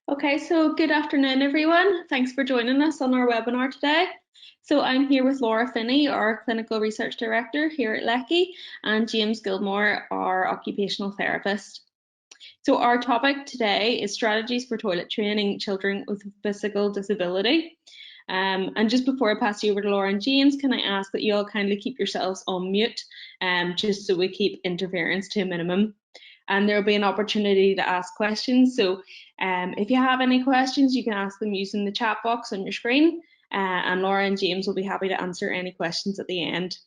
Okay, so good afternoon, everyone. Thanks for joining us on our webinar today. So I'm here with Laura Finney, our Clinical Research Director here at Leckey, and James Gilmore, our Occupational Therapist. So our topic today is strategies for toilet training children with physical disability. And just before I pass you over to Laura and James, can I ask that you all kindly keep yourselves on mute, just so we keep interference to a minimum. And there will be an opportunity to ask questions. So if you have any questions, you can ask them using the chat box on your screen, and Laura and James will be happy to answer any questions at the end.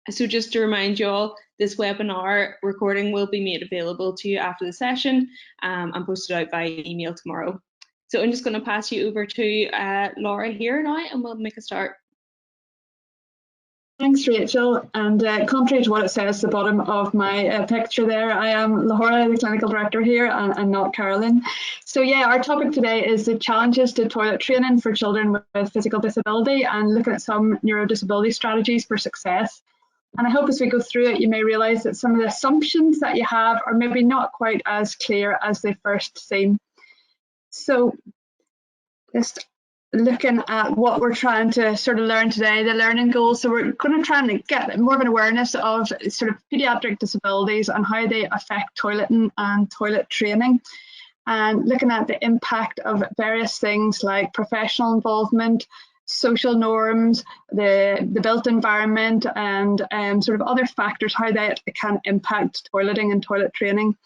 So just to remind you all, this webinar recording will be made available to you after the session and posted out by email tomorrow. So I'm just going to pass you over to Laura here now, and we'll make a start. Thanks, Rachel. And contrary to what it says at the bottom of my picture there, I am Laura, the Clinical Director here, and not Carolyn. So yeah, our topic today is the challenges to toilet training for children with physical disability and looking at some neurodisability strategies for success. And I hope as we go through it, you may realise that some of the assumptions that you have are maybe not quite as clear as they first seem. So just looking at what we're trying to sort of learn today, the learning goals. So we're going to try and get more of an awareness of sort of paediatric disabilities and how they affect toileting and toilet training, and looking at the impact of various things like professional involvement, social norms, the built environment, and sort of other factors, how that can impact toileting and toilet training.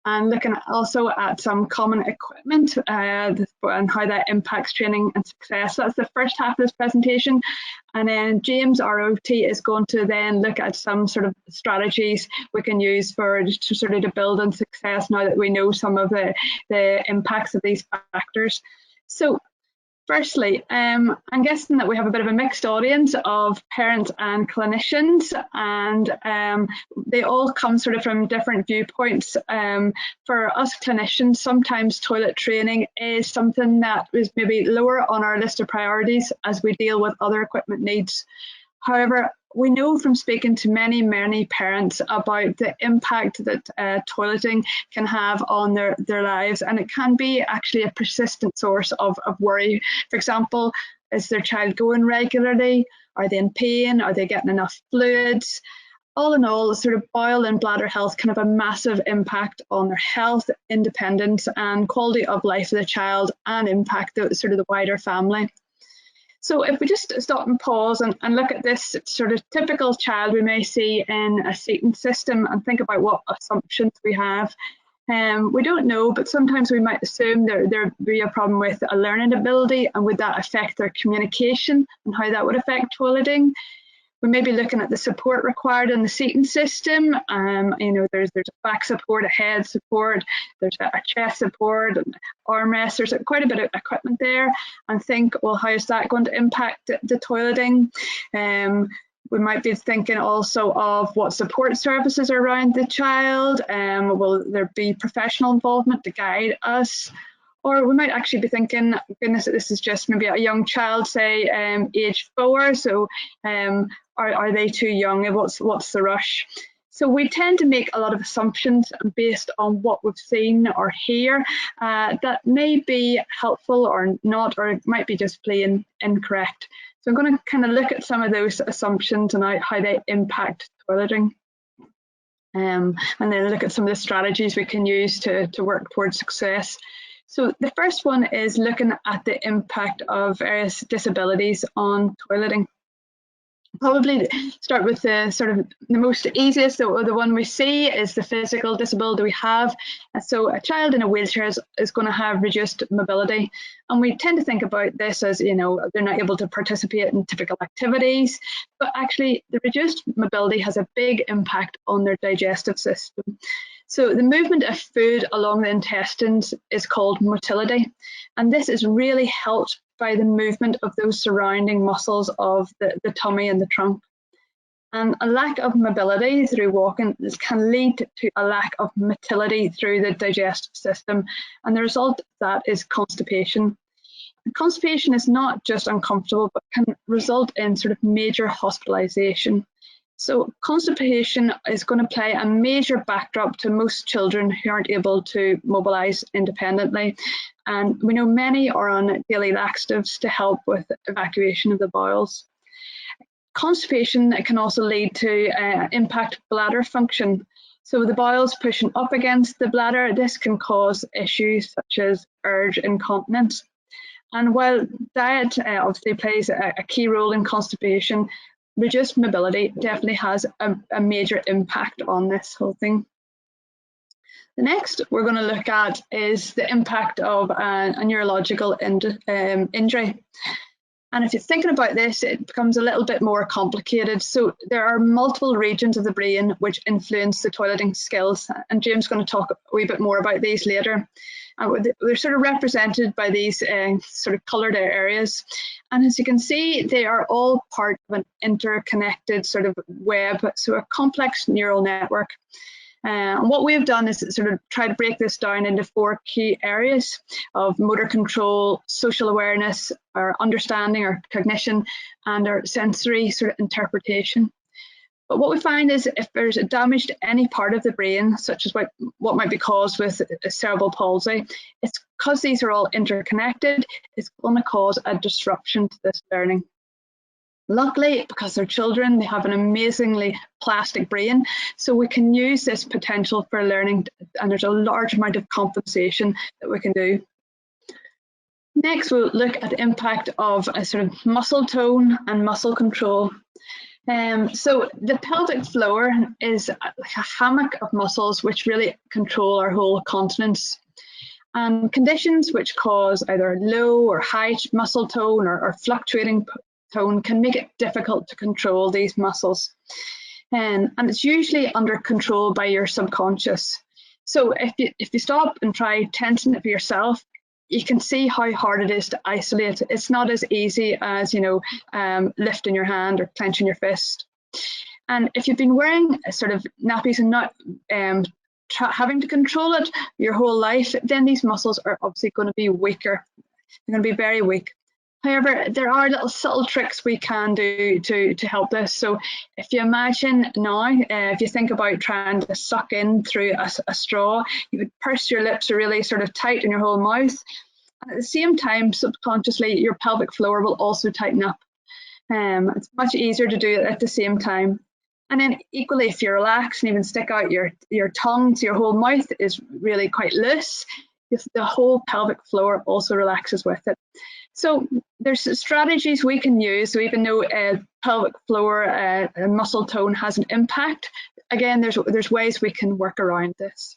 And looking also at some common equipment and how that impacts training and success. That's the first half of this presentation. And then James, our OT, is going to then look at some sort of strategies we can use to build on success now that we know some of the impacts of these factors. So firstly, I'm guessing that we have a bit of a mixed audience of parents and clinicians, and they all come sort of from different viewpoints. For us clinicians, sometimes toilet training is something that is maybe lower on our list of priorities as we deal with other equipment needs. However, we know from speaking to many parents about the impact that toileting can have on their lives, and it can be actually a persistent source of worry. For example, is their child going regularly? Are they in pain? Are they getting enough fluids? All in all, sort of bowel and bladder health can have a massive impact on their health, independence, and quality of life of the child, and impact the wider family. So if we just stop and pause and look at this sort of typical child we may see in a seating system and think about what assumptions we have. We don't know, but sometimes we might assume there'd be a problem with a learning ability, and would that affect their communication and how that would affect toileting. We may be looking at the support required in the seating system. There's a back support, a head support, there's a chest support, and armrests. There's quite a bit of equipment there, and think, well, how is that going to impact the toileting? We might be thinking also of what support services are around the child. Will there be professional involvement to guide us? Or we might actually be thinking, goodness, this is just maybe a young child, say age 4, so are they too young? What's the rush? So we tend to make a lot of assumptions based on what we've seen or hear that may be helpful or not, or it might be just plain incorrect. So I'm going to kind of look at some of those assumptions and how they impact toileting. And then look at some of the strategies we can use to work towards success. So the first one is looking at the impact of various disabilities on toileting. Probably start with the most easiest, the one we see is the physical disability we have. So a child in a wheelchair is going to have reduced mobility, and we tend to think about this as, they're not able to participate in typical activities, but actually the reduced mobility has a big impact on their digestive system. So the movement of food along the intestines is called motility, and this is really helped by the movement of those surrounding muscles of the tummy and the trunk. And a lack of mobility through walking can lead to a lack of motility through the digestive system, and the result of that is constipation. And constipation is not just uncomfortable, but can result in sort of major hospitalization. So constipation is going to play a major backdrop to most children who aren't able to mobilise independently. And we know many are on daily laxatives to help with evacuation of the bowels. Constipation can also lead to impact bladder function. So the bowels pushing up against the bladder, this can cause issues such as urge incontinence. And while diet obviously plays a key role in constipation, reduced mobility definitely has a major impact on this whole thing. The next we're going to look at is the impact of a neurological injury. And if you're thinking about this, it becomes a little bit more complicated. So there are multiple regions of the brain which influence the toileting skills. And James is going to talk a wee bit more about these later. They're sort of represented by these sort of coloured areas. And as you can see, they are all part of an interconnected sort of web, so a complex neural network. And what we've done is sort of try to break this down into 4 key areas of motor control, social awareness, our understanding, our cognition, and our sensory sort of interpretation. But what we find is if there's a damage to any part of the brain, such as what might be caused with cerebral palsy, it's because these are all interconnected, it's going to cause a disruption to this learning. Luckily, because they're children, they have an amazingly plastic brain, so we can use this potential for learning, and there's a large amount of compensation that we can do. Next, we'll look at the impact of a sort of muscle tone and muscle control. So the pelvic floor is like a hammock of muscles which really control our whole continence. And conditions which cause either low or high muscle tone or fluctuating tone can make it difficult to control these muscles. And it's usually under control by your subconscious. So if you stop and try tensing it for yourself, you can see how hard it is to isolate. It's not as easy as, lifting your hand or clenching your fist. And if you've been wearing sort of nappies and not having to control it your whole life, then these muscles are obviously going to be weaker. They're going to be very weak. However, there are little subtle tricks we can do to help this. So if you imagine now, if you think about trying to suck in through a straw, you would purse your lips really sort of tight in your whole mouth. And at the same time, subconsciously, your pelvic floor will also tighten up. It's much easier to do it at the same time. And then equally, if you relax and even stick out your tongue, so your whole mouth is really quite loose, the whole pelvic floor also relaxes with it. So there's strategies we can use. So even though pelvic floor muscle tone has an impact, again, there's ways we can work around this.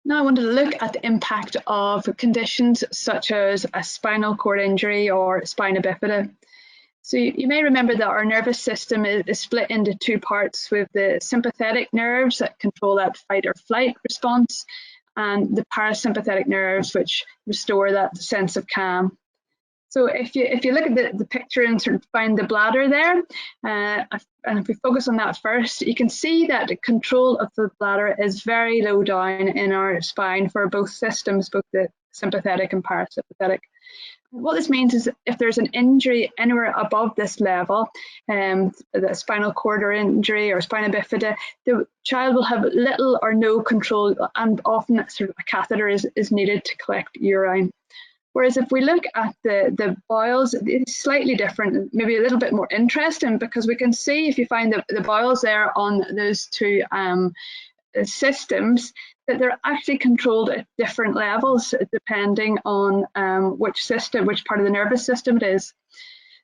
Now I wanted to look at the impact of conditions such as a spinal cord injury or spina bifida. So you may remember that our nervous system is split into 2 parts, with the sympathetic nerves that control that fight or flight response, and the parasympathetic nerves which restore that sense of calm. So if you look at the picture and sort of find the bladder there, and if we focus on that first, you can see that the control of the bladder is very low down in our spine for both systems, both the sympathetic and parasympathetic. What this means is if there's an injury anywhere above this level, the spinal cord or injury or spina bifida, the child will have little or no control, and often sort of a catheter is needed to collect urine. Whereas if we look at the bowels, it's slightly different, maybe a little bit more interesting, because we can see if you find the bowels there on those 2 systems, that they're actually controlled at different levels depending on which part of the nervous system it is.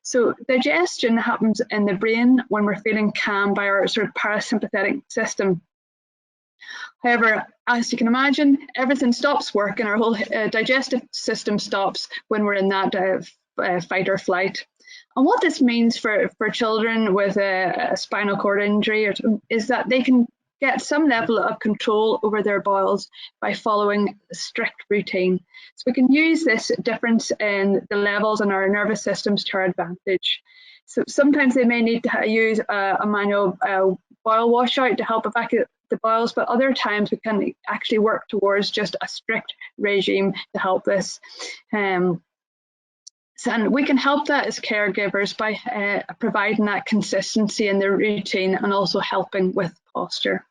So digestion happens in the brain when we're feeling calm by our sort of parasympathetic system. However, as you can imagine, everything stops working. Our whole digestive system stops when we're in that fight or flight. And what this means for children with a spinal cord injury is that they can get some level of control over their bowels by following a strict routine. So we can use this difference in the levels in our nervous systems to our advantage. So sometimes they may need to use a manual bowel washout to help evacuate the bowels, but other times we can actually work towards just a strict regime to help this. And we can help that as caregivers by providing that consistency in their routine and also helping with posture.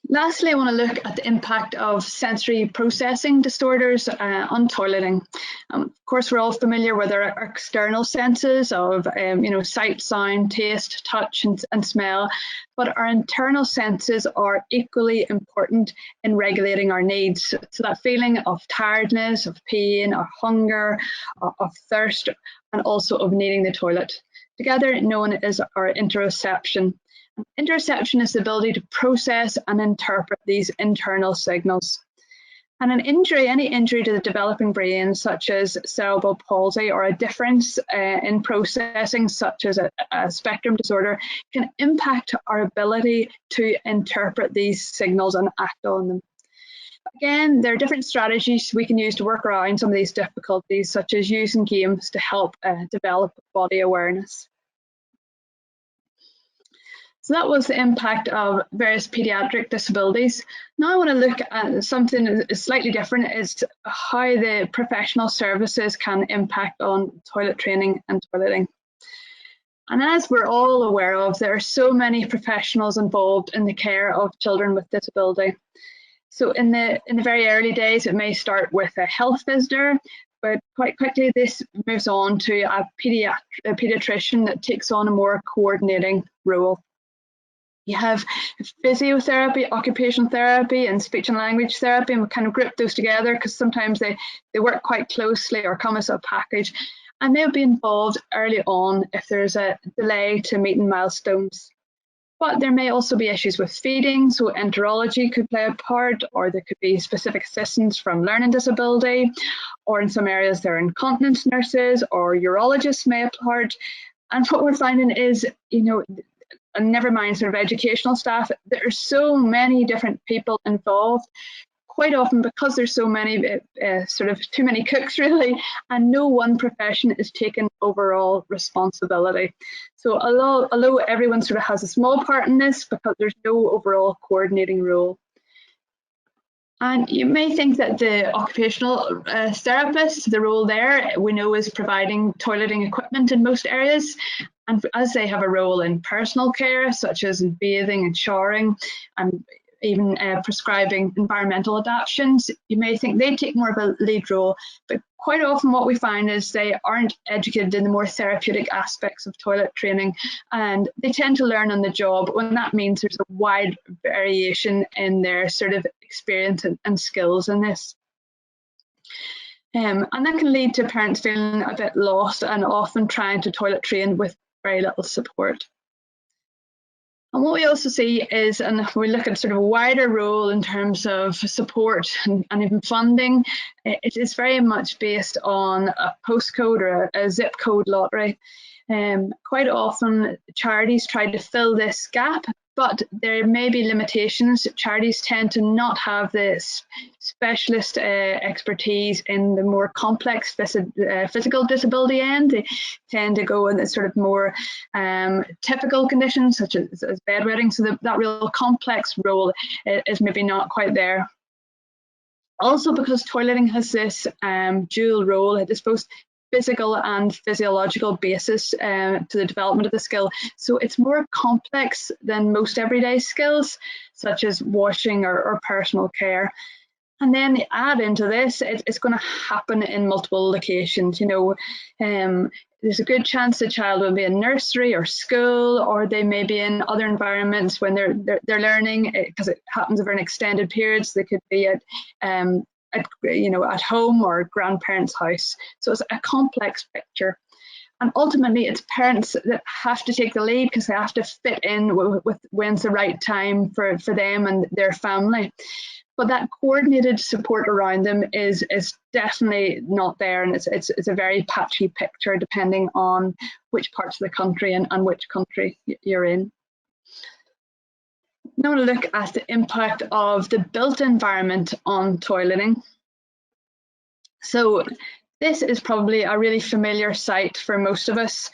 Lastly, I want to look at the impact of sensory processing disorders on toileting. Of course, we're all familiar with our external senses of sight, sound, taste, touch, and smell, but our internal senses are equally important in regulating our needs. So that feeling of tiredness, of pain, of hunger, of thirst, and also of needing the toilet, together known as our interoception. Interoception is the ability to process and interpret these internal signals. And an injury, any injury to the developing brain, such as cerebral palsy, or a difference in processing, such as a spectrum disorder, can impact our ability to interpret these signals and act on them. Again, there are different strategies we can use to work around some of these difficulties, such as using games to help develop body awareness. So that was the impact of various pediatric disabilities. Now I want to look at something slightly different, is how the professional services can impact on toilet training and toileting. And as we're all aware of, there are so many professionals involved in the care of children with disability. So in the very early days, it may start with a health visitor, but quite quickly this moves on to a pediatrician that takes on a more coordinating role. You have physiotherapy, occupational therapy, and speech and language therapy, and we kind of group those together because sometimes they work quite closely or come as a package, and they'll be involved early on if there's a delay to meeting milestones. But there may also be issues with feeding, so enterology could play a part, or there could be specific assistance from learning disability, or in some areas there are incontinence nurses or urologists may have part. And what we're finding is, and never mind sort of educational staff, there are so many different people involved, quite often because there's so many, sort of too many cooks really, and no one profession is taking overall responsibility. So although everyone sort of has a small part in this, because there's no overall coordinating role. And you may think that the occupational therapist, the role there, we know is providing toileting equipment in most areas. And as they have a role in personal care, such as in bathing and showering, and even prescribing environmental adaptations, you may think they take more of a lead role. But quite often what we find is they aren't educated in the more therapeutic aspects of toilet training, and they tend to learn on the job, when that means there's a wide variation in their sort of experience and skills in this. And that can lead to parents feeling a bit lost and often trying to toilet train with very little support. And what we also see is, and we look at sort of a wider role in terms of support and even funding, it is very much based on a postcode or a zip code lottery. Quite often charities try to fill this gap, but there may be limitations. Charities tend to not have this specialist expertise in the more complex physical disability end. They tend to go in the sort of more typical conditions, such as bedwetting, so that real complex role is maybe not quite there. Also, because toileting has this dual role, it is both physical and physiological basis to the development of the skill. So it's more complex than most everyday skills, such as washing or personal care. And then add into this, it's going to happen in multiple locations. There's a good chance the child will be in nursery or school, or they may be in other environments when they're learning, because it happens over an extended period. So they could be at home or grandparents' house. So it's a complex picture. And ultimately, it's parents that have to take the lead, because they have to fit in with when's the right time for them and their family. But that coordinated support around them is definitely not there, and it's a very patchy picture depending on which parts of the country and which country you're in. Now I want to look at the impact of the built environment on toileting. So this is probably a really familiar sight for most of us.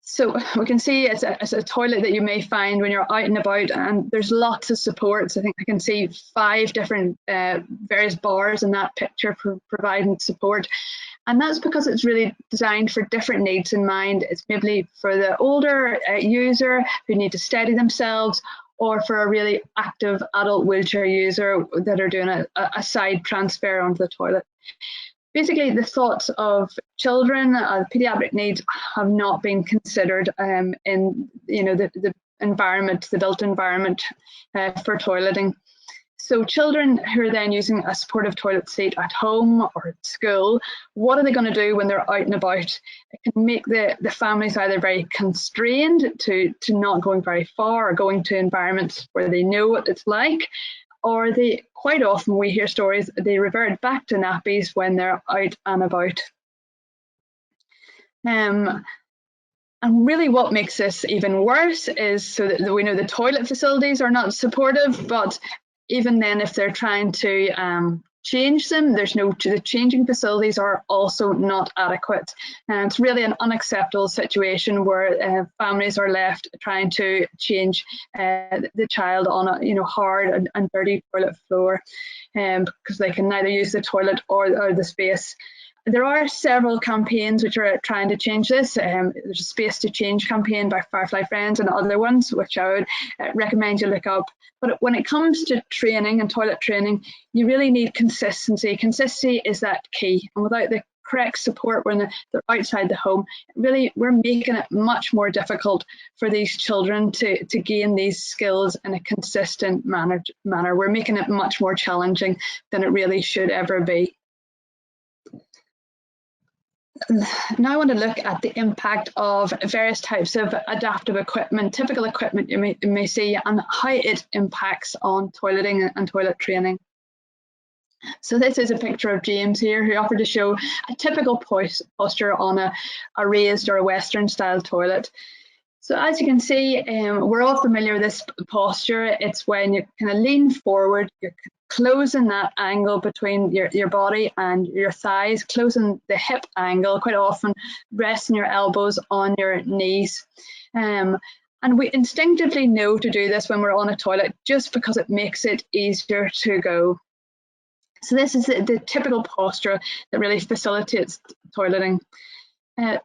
So we can see it's a toilet that you may find when you're out and about, and there's lots of supports. I think I can see 5 different various bars in that picture for providing support. And that's because it's really designed for different needs in mind. It's maybe for the older user who need to steady themselves, or for a really active adult wheelchair user that are doing a side transfer onto the toilet. Basically, the thoughts of children, paediatric needs have not been considered in the environment, the built environment for toileting. So children who are then using a supportive toilet seat at home or at school, what are they going to do when they're out and about? It can make the families either very constrained to not going very far or going to environments where they know what it's like, or they quite often, we hear stories, they revert back to nappies when they're out and about. And really what makes this even worse is so that we know the toilet facilities are not supportive, but even then if they're trying to change them, the changing facilities are also not adequate. And it's really an unacceptable situation where families are left trying to change the child on a hard and dirty toilet floor because they can neither use the toilet or the space. There are several campaigns which are trying to change this. There's a Space to Change campaign by Firefly Friends and other ones, which I would recommend you look up. But when it comes to training and toilet training, you really need consistency. Consistency is that key. And without the correct support when they're outside the home, really we're making it much more difficult for these children to gain these skills in a consistent manner. We're making it much more challenging than it really should ever be. Now I want to look at the impact of various types of adaptive equipment, typical equipment you may see, and how it impacts on toileting and toilet training. So this is a picture of James here, who offered to show a typical posture on a raised or a Western style toilet. So as you can see, we're all familiar with this posture. It's when you kind of lean forward, you're closing that angle between your body and your thighs, closing the hip angle, quite often resting your elbows on your knees. And we instinctively know to do this when we're on a toilet just because it makes it easier to go. So this is the typical posture that really facilitates toileting.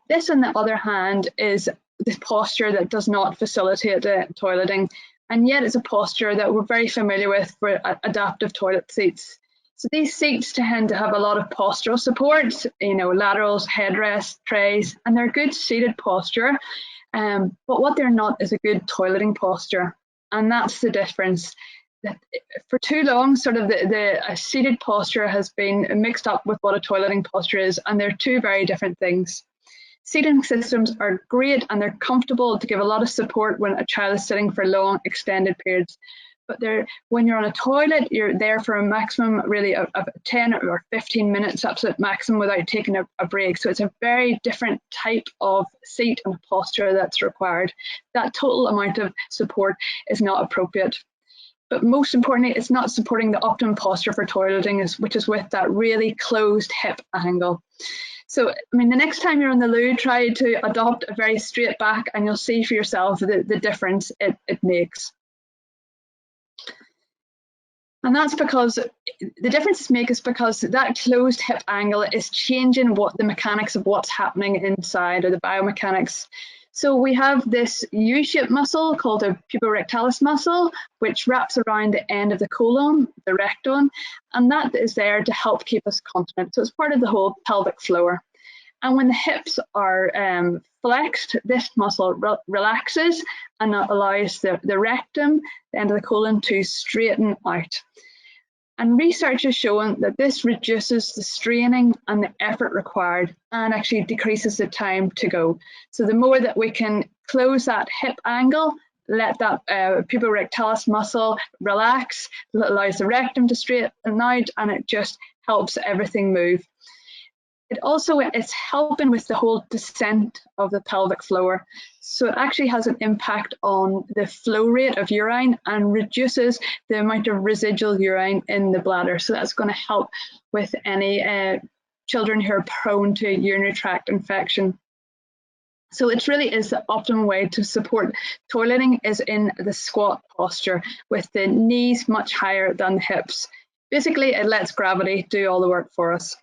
This, on the other hand, is the posture that does not facilitate toileting, and yet it's a posture that we're very familiar with for adaptive toilet seats. So these seats tend to have a lot of postural support, laterals, headrests, trays, and they're good seated posture, but what they're not is a good toileting posture, and that's the difference. That for too long, sort of the seated posture has been mixed up with what a toileting posture is, and they're two very different things. Seating systems are great and they're comfortable to give a lot of support when a child is sitting for long, extended periods. But when you're on a toilet, you're there for a maximum really of 10 or 15 minutes, absolute maximum, without taking a break. So it's a very different type of seat and posture that's required. That total amount of support is not appropriate. But most importantly, it's not supporting the optimum posture for toileting, which is with that really closed hip angle. So, the next time you're on the loo, try to adopt a very straight back and you'll see for yourself the difference it makes. And that's because the difference it makes is because that closed hip angle is changing the mechanics of what's happening inside, or the biomechanics. So we have this U-shaped muscle called the puborectalis muscle, which wraps around the end of the colon, the rectum, and that is there to help keep us continent. So it's part of the whole pelvic floor. And when the hips are flexed, this muscle relaxes and allows the rectum, the end of the colon, to straighten out. And research has shown that this reduces the straining and the effort required, and actually decreases the time to go. So the more that we can close that hip angle, let that puborectalis muscle relax, it allows the rectum to straighten out, and it just helps everything move. It also is helping with the whole descent of the pelvic floor. So it actually has an impact on the flow rate of urine and reduces the amount of residual urine in the bladder. So that's going to help with any children who are prone to urinary tract infection. So it really is the optimum way to support toileting is in the squat posture with the knees much higher than the hips. Basically, it lets gravity do all the work for us.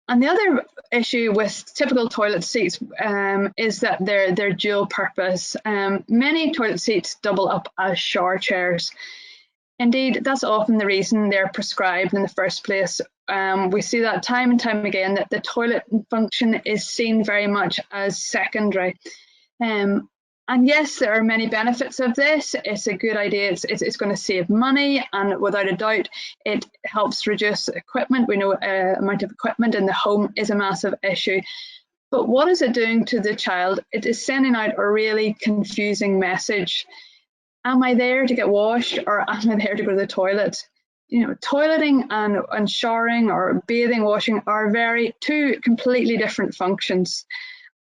And the other issue with typical toilet seats is that they're dual purpose. Many toilet seats double up as shower chairs. Indeed, that's often the reason they're prescribed in the first place. We see that time and time again, that the toilet function is seen very much as secondary. And yes, there are many benefits of this. It's a good idea. It's going to save money, and without a doubt, it helps reduce equipment. We know amount of equipment in the home is a massive issue. But what is it doing to the child? It is sending out a really confusing message. Am I there to get washed, or am I there to go to the toilet? You know, toileting and showering or bathing, washing are two completely different functions.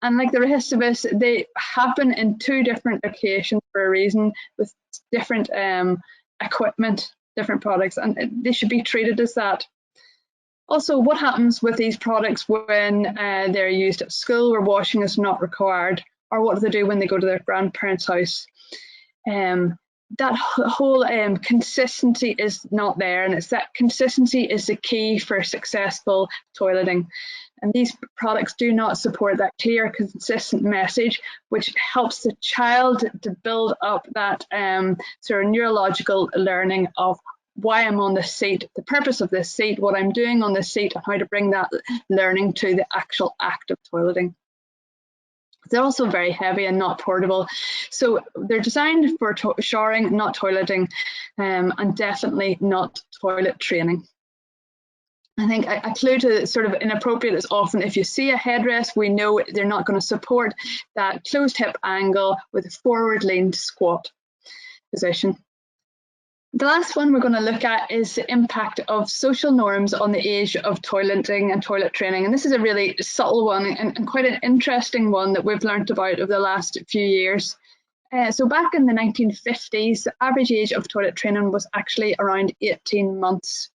And like the rest of us, they happen in two different locations for a reason, with different equipment, different products, and they should be treated as that. Also, what happens with these products when they're used at school where washing is not required, or what do they do when they go to their grandparents' house? That whole consistency is not there, and it's that consistency is the key for successful toileting. And these products do not support that clear, consistent message, which helps the child to build up that sort of neurological learning of why I'm on this seat, the purpose of this seat, what I'm doing on this seat, and how to bring that learning to the actual act of toileting. They're also very heavy and not portable. So they're designed for showering, not toileting, and definitely not toilet training. I think a clue to sort of inappropriate is often if you see a headrest, we know they're not going to support that closed hip angle with a forward leaned squat position. The last one we're going to look at is the impact of social norms on the age of toileting and toilet training. And this is a really subtle one and quite an interesting one that we've learned about over the last few years. So back in the 1950s, the average age of toilet training was actually around 18 months.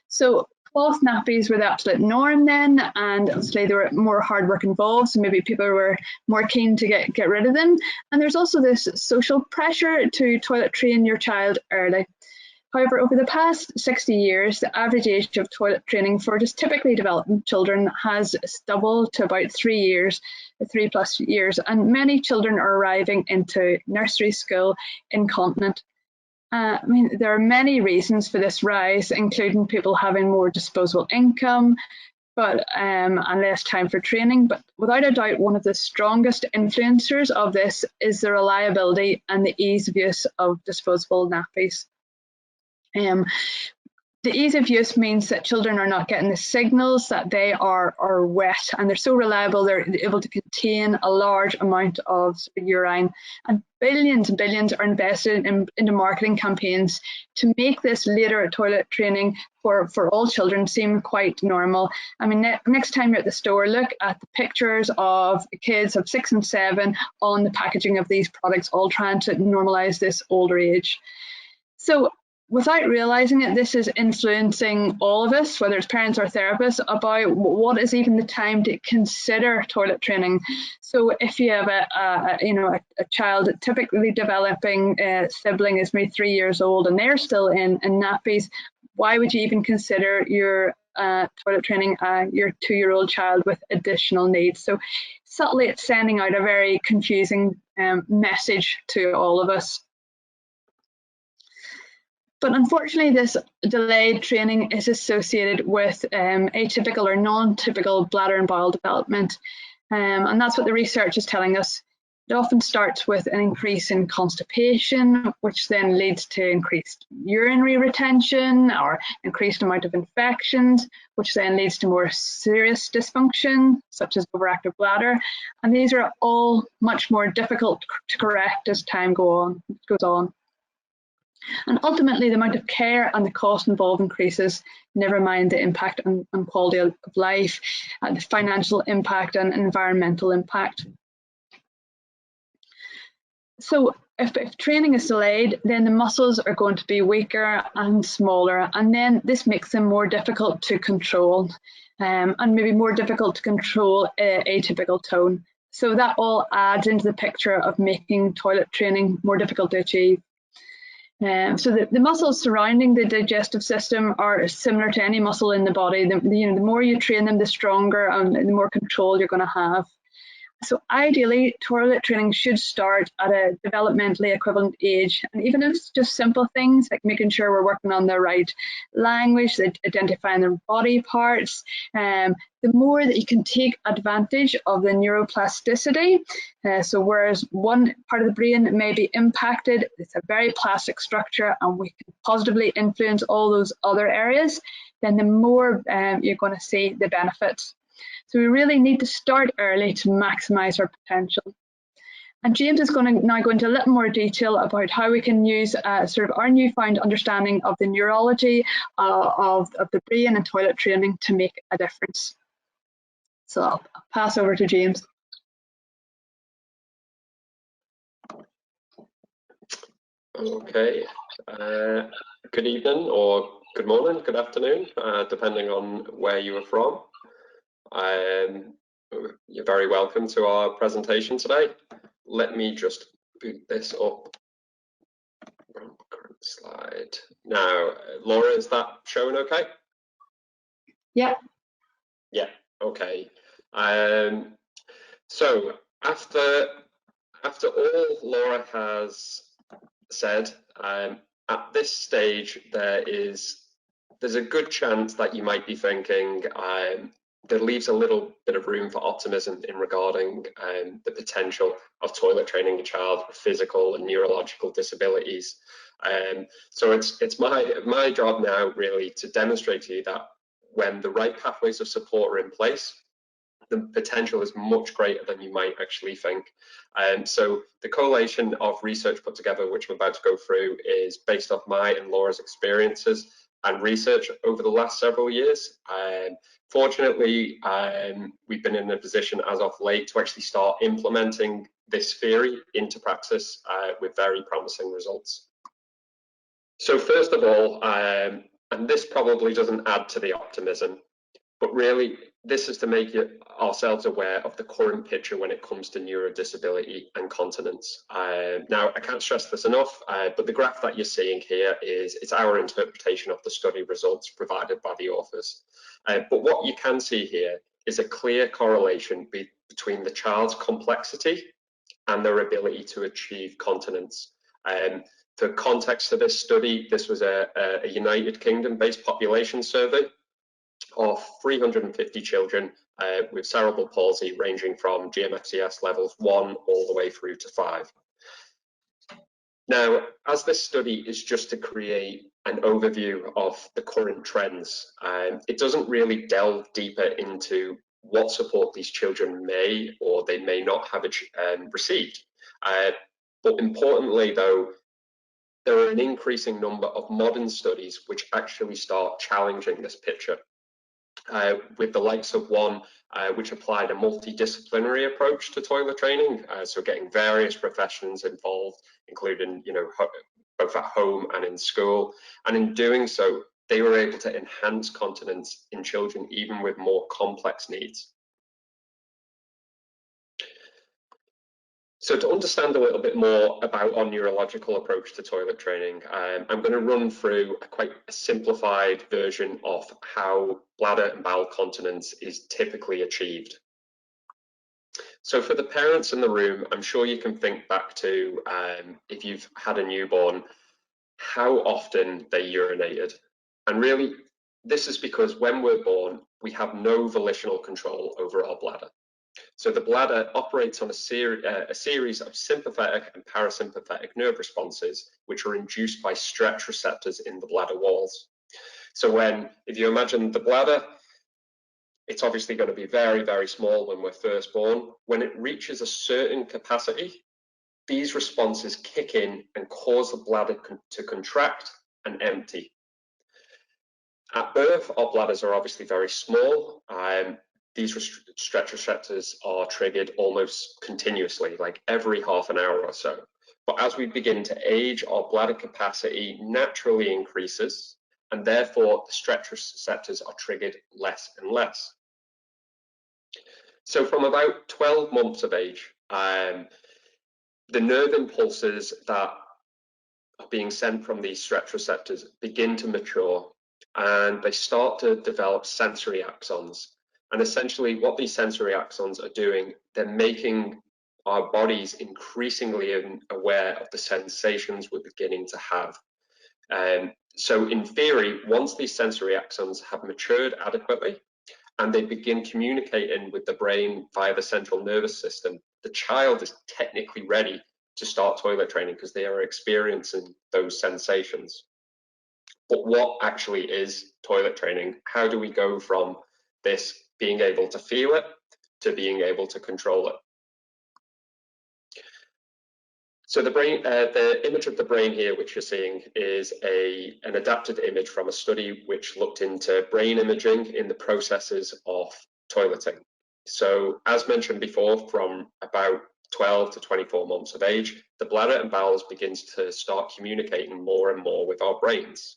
So cloth nappies were the absolute norm then, and obviously there were more hard work involved, so maybe people were more keen to get rid of them. And there's also this social pressure to toilet train your child early. However, over the past 60 years, the average age of toilet training for just typically developing children has doubled to about 3 years, 3+ years, and many children are arriving into nursery school incontinent. I mean, there are many reasons for this rise, including people having more disposable income, and less time for training. But without a doubt, one of the strongest influencers of this is the reliability and the ease of use of disposable nappies. The ease of use means that children are not getting the signals that they are wet, and they're so reliable, they're able to contain a large amount of urine. And billions and billions are invested into marketing campaigns to make this later toilet training for all children seem quite normal. I mean, next time you're at the store, look at the pictures of kids of 6 and 7 on the packaging of these products, all trying to normalize this older age. So without realizing it, this is influencing all of us, whether it's parents or therapists, about what is even the time to consider toilet training. So if you have a child typically developing sibling is maybe 3 years old and they're still in nappies, why would you even consider your toilet training your 2-year-old child with additional needs? So subtly it's sending out a very confusing message to all of us. But unfortunately, this delayed training is associated with atypical or non-typical bladder and bowel development. And that's what the research is telling us. It often starts with an increase in constipation, which then leads to increased urinary retention or increased amount of infections, which then leads to more serious dysfunction, such as overactive bladder. And these are all much more difficult to correct as time goes on. And ultimately, the amount of care and the cost involved increases, never mind the impact on quality of life, the financial impact and environmental impact. So if training is delayed, then the muscles are going to be weaker and smaller, and then this makes them more difficult to control, and maybe more difficult to control atypical tone. So that all adds into the picture of making toilet training more difficult to achieve. So the muscles surrounding the digestive system are similar to any muscle in the body. The more you train them, the stronger and the more control you're going to have. So ideally, toilet training should start at a developmentally equivalent age. And even if it's just simple things like making sure we're working on the right language, identifying their body parts, the more that you can take advantage of the neuroplasticity. So whereas one part of the brain may be impacted, it's a very plastic structure and we can positively influence all those other areas, then the more you're going to see the benefits. So we really need to start early to maximise our potential. And James is going to now go into a little more detail about how we can use sort of our newfound understanding of the neurology of the brain and toilet training to make a difference. So I'll pass over to James. Okay, good evening or good morning, good afternoon, depending on where you are from. You're very welcome to our presentation today. Let me just boot this up. Current slide. Now, Laura, is that showing okay? Yeah. Yeah, okay. So after all Laura has said, at this stage there's a good chance that you might be thinking that leaves a little bit of room for optimism in regarding the potential of toilet training a child with physical and neurological disabilities. So it's my job now really to demonstrate to you that when the right pathways of support are in place, the potential is much greater than you might actually think. So the collation of research put together, which I'm about to go through, is based off my and Laura's experiences and research over the last several years. Fortunately, we've been in a position as of late to actually start implementing this theory into practice with very promising results. So first of all, and this probably doesn't add to the optimism, but really this is to make ourselves aware of the current picture when it comes to neurodisability and continence. Now, I can't stress this enough, but the graph that you're seeing here it's our interpretation of the study results provided by the authors. But what you can see here is a clear correlation between the child's complexity and their ability to achieve continence. For context of this study, this was a United Kingdom-based population survey of 350 children with cerebral palsy ranging from GMFCS levels 1 all the way through to 5. Now, as this study is just to create an overview of the current trends, it doesn't really delve deeper into what support these children may or they may not have received. But importantly, though, there are an increasing number of modern studies which actually start challenging this picture. With the likes of one which applied a multidisciplinary approach to toilet training, so getting various professions involved, including both at home and in school, and in doing so they were able to enhance continence in children even with more complex needs. So to understand a little bit more about our neurological approach to toilet training, I'm going to run through a quite simplified version of how bladder and bowel continence is typically achieved. So for the parents in the room, I'm sure you can think back to if you've had a newborn, how often they urinated. And really, this is because when we're born, we have no volitional control over our bladder. So the bladder operates on a series of sympathetic and parasympathetic nerve responses, which are induced by stretch receptors in the bladder walls. So if you imagine the bladder, it's obviously going to be very, very small when we're first born. When it reaches a certain capacity, these responses kick in and cause the bladder to contract and empty. At birth, our bladders are obviously very small. These stretch receptors are triggered almost continuously, like every half an hour or so. But as we begin to age, our bladder capacity naturally increases, and therefore the stretch receptors are triggered less and less. So from about 12 months of age, the nerve impulses that being sent from these stretch receptors begin to mature, and they start to develop sensory axons. And essentially what these sensory axons are doing, they're making our bodies increasingly aware of the sensations we're beginning to have. So in theory, once these sensory axons have matured adequately and they begin communicating with the brain via the central nervous system, the child is technically ready to start toilet training because they are experiencing those sensations. But what actually is toilet training? How do we go from this being able to feel it to being able to control it? So the brain, the image of the brain here, which you're seeing, is an adapted image from a study which looked into brain imaging in the processes of toileting. So as mentioned before, from about 12 to 24 months of age, the bladder and bowels begins to start communicating more and more with our brains.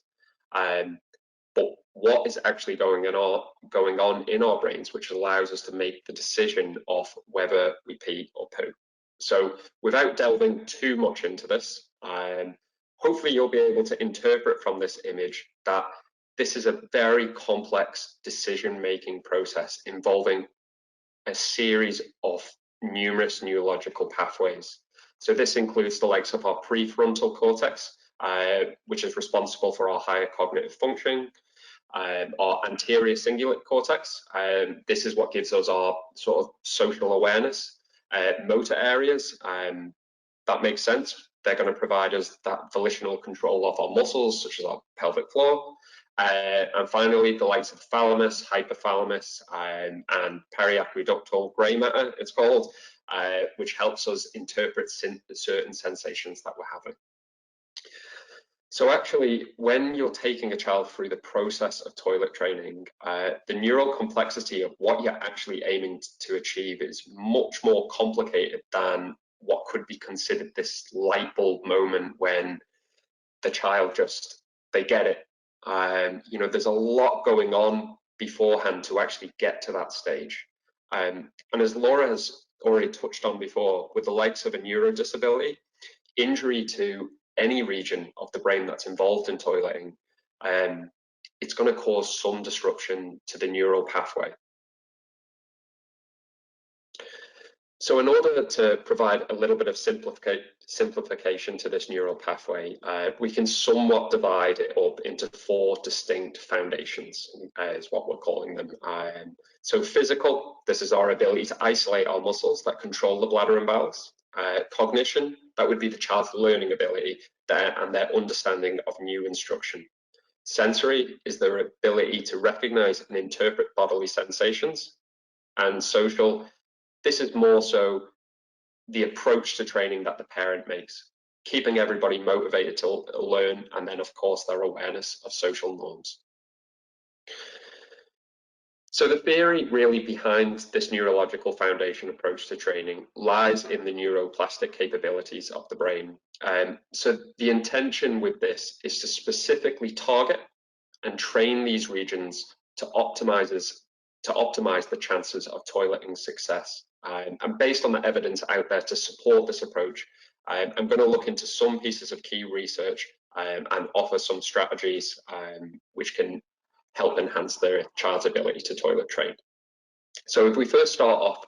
But what is actually going on in our brains, which allows us to make the decision of whether we pee or poo? So without delving too much into this, hopefully you'll be able to interpret from this image that this is a very complex decision-making process involving a series of numerous neurological pathways. So this includes the likes of our prefrontal cortex, which is responsible for our higher cognitive function, our anterior cingulate cortex. This is what gives us our sort of social awareness. Motor areas, that makes sense. They're going to provide us that volitional control of our muscles, such as our pelvic floor. And finally, the likes of thalamus, hypothalamus, and periaqueductal grey matter, it's called, which helps us interpret certain sensations that we're having. So actually, when you're taking a child through the process of toilet training, the neural complexity of what you're actually aiming to achieve is much more complicated than what could be considered this light bulb moment when the child just, they get it. You know, there's a lot going on beforehand to actually get to that stage. And as Laura has already touched on before, with the likes of a neurodisability, injury to any region of the brain that's involved in toileting, it's going to cause some disruption to the neural pathway. So in order to provide a little bit of simplification to this neural pathway, we can somewhat divide it up into 4 distinct foundations, is what we're calling them. So physical, this is our ability to isolate our muscles that control the bladder and bowels. Cognition, that would be the child's learning ability and their understanding of new instruction. Sensory is their ability to recognize and interpret bodily sensations. And social, this is more so the approach to training that the parent makes, keeping everybody motivated to learn, and then of course their awareness of social norms. So the theory really behind this neurological foundation approach to training lies in the neuroplastic capabilities of the brain. So the intention with this is to specifically target and train these regions to optimize the chances of toileting success. And based on the evidence out there to support this approach, I'm going to look into some pieces of key research and offer some strategies which can help enhance their child's ability to toilet train. So if we first start off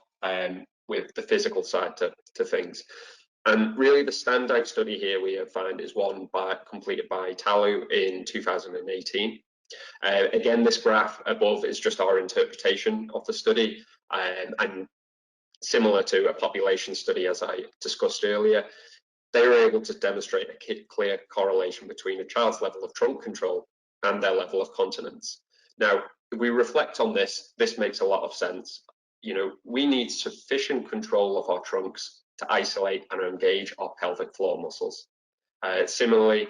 with the physical side to things, and really the standout study here we have found is one completed by Talu in 2018. Again, this graph above is just our interpretation of the study, and similar to a population study as I discussed earlier, they were able to demonstrate a clear correlation between a child's level of trunk control and their level of continence. Now, if we reflect on this, this makes a lot of sense. You know, we need sufficient control of our trunks to isolate and engage our pelvic floor muscles. Similarly,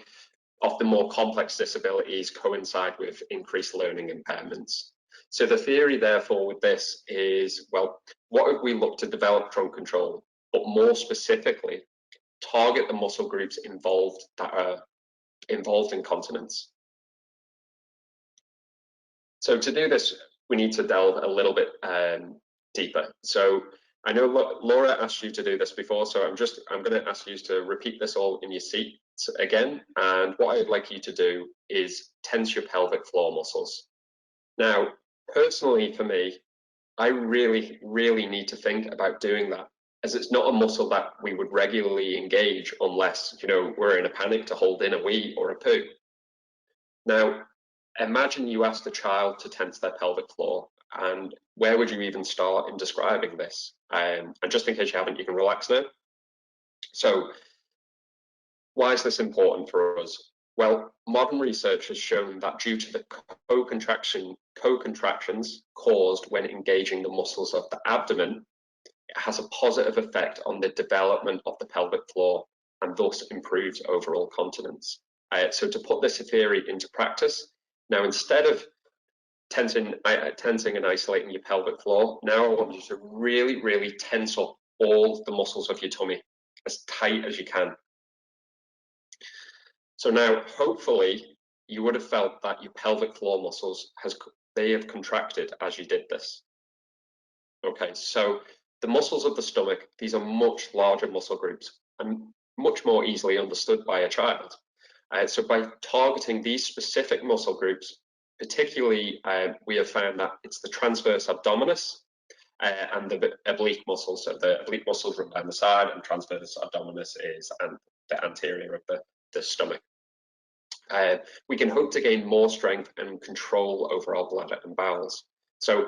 often more complex disabilities coincide with increased learning impairments. So the theory, therefore, with this is, well, what if we look to develop trunk control, but more specifically, target the muscle groups involved that are involved in continence? So to do this, we need to delve a little bit deeper. So I know Laura asked you to do this before, so I'm going to ask you to repeat this all in your seat again. And what I'd like you to do is tense your pelvic floor muscles. Now, personally for me, I really, really need to think about doing that, as it's not a muscle that we would regularly engage unless, you know, we're in a panic to hold in a wee or a poo. Now, imagine you asked a child to tense their pelvic floor, and where would you even start in describing this? And just in case you haven't, you can relax now. So, why is this important for us? Well, modern research has shown that due to the co-contractions caused when engaging the muscles of the abdomen, it has a positive effect on the development of the pelvic floor and thus improves overall continence. So to put this theory into practice, now instead of tensing and isolating your pelvic floor, now I want you to really, really tense up all the muscles of your tummy as tight as you can. So now, hopefully, you would have felt that your pelvic floor muscles have contracted as you did this. Okay, so the muscles of the stomach, these are much larger muscle groups and much more easily understood by a child. So by targeting these specific muscle groups, particularly we have found that it's the transverse abdominis and the oblique muscles. So the oblique muscles run down the side, and transverse abdominis is the anterior of the stomach. We can hope to gain more strength and control over our bladder and bowels. So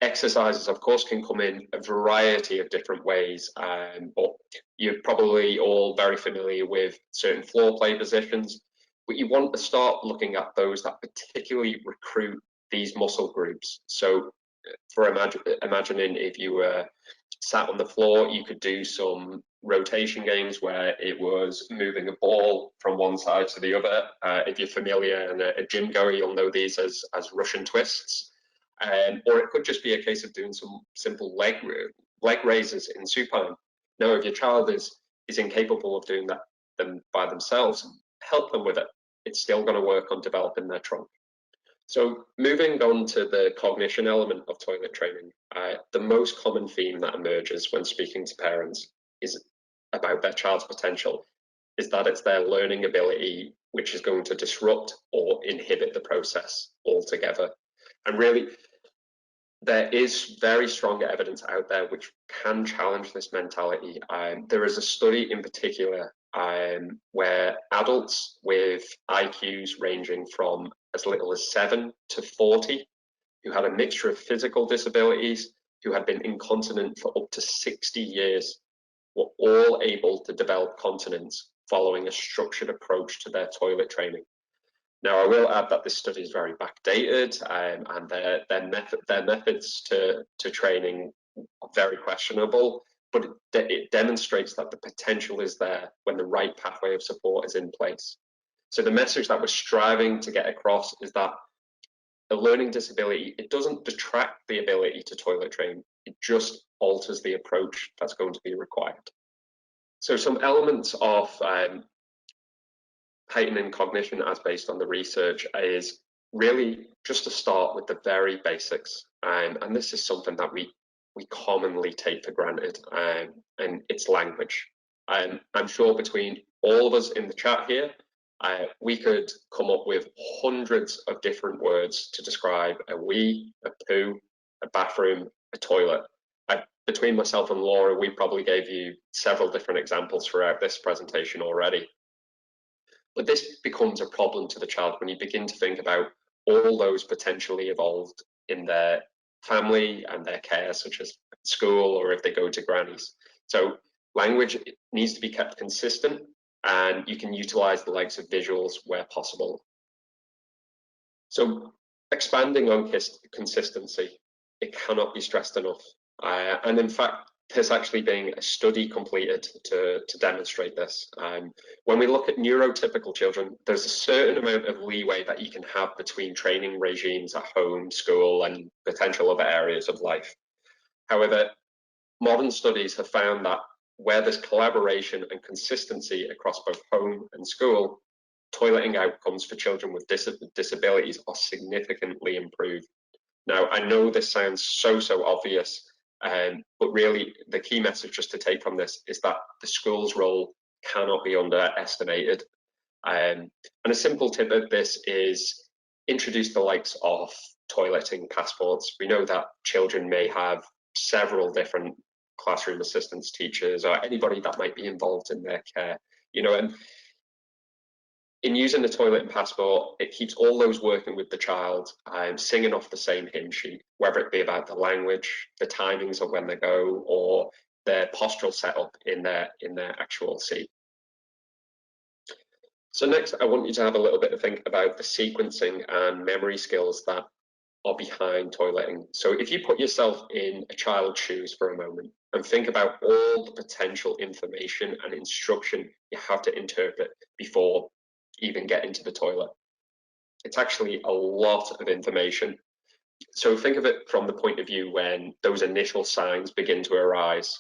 exercises, of course, can come in a variety of different ways, but you're probably all very familiar with certain floor play positions, but you want to start looking at those that particularly recruit these muscle groups. So for imagining if you were sat on the floor, you could do some rotation games where it was moving a ball from one side to the other. If you're familiar and a gym goer, you'll know these as Russian twists. Or it could just be a case of doing some simple leg raises in supine. Now, if your child is incapable of doing that by themselves, help them with it. It's still going to work on developing their trunk. So moving on to the cognition element of toilet training, the most common theme that emerges when speaking to parents is about their child's potential, is that it's their learning ability which is going to disrupt or inhibit the process altogether. And really, there is very strong evidence out there which can challenge this mentality. There is a study in particular where adults with IQs ranging from as little as 7 to 40, who had a mixture of physical disabilities, who had been incontinent for up to 60 years, were all able to develop continence following a structured approach to their toilet training. Now, I will add that this study is very backdated, and their methods to training are very questionable, but it demonstrates that the potential is there when the right pathway of support is in place. So the message that we're striving to get across is that a learning disability, it doesn't detract the ability to toilet train, it just alters the approach that's going to be required. So some elements of heightening cognition as based on the research is really just to start with the very basics. And this is something that we commonly take for granted, and it's language. I'm sure between all of us in the chat here, we could come up with hundreds of different words to describe a wee, a poo, a bathroom, a toilet. Between myself and Laura, we probably gave you several different examples throughout this presentation already. But this becomes a problem to the child when you begin to think about all those potentially evolved in their family and their care, such as school or if they go to grannies. So language needs to be kept consistent, and you can utilize the likes of visuals where possible. So expanding on consistency, it cannot be stressed enough. And in fact, there's actually been a study completed to demonstrate this. When we look at neurotypical children, there's a certain amount of leeway that you can have between training regimes at home, school, and potential other areas of life. However, modern studies have found that where there's collaboration and consistency across both home and school, toileting outcomes for children with disabilities are significantly improved. Now, I know this sounds so obvious, But really, the key message just to take from this is that the school's role cannot be underestimated. And a simple tip of this is introduce the likes of toileting passports. We know that children may have several different classroom assistants, teachers, or anybody that might be involved in their care, and in using the toilet and passport, it keeps all those working with the child, singing off the same hymn sheet, whether it be about the language, the timings of when they go, or their postural setup in their actual seat. So next, I want you to have a little bit of think about the sequencing and memory skills that are behind toileting. So if you put yourself in a child's shoes for a moment and think about all the potential information and instruction you have to interpret before even getting to the toilet, it's actually a lot of information. So think of it from the point of view when those initial signs begin to arise.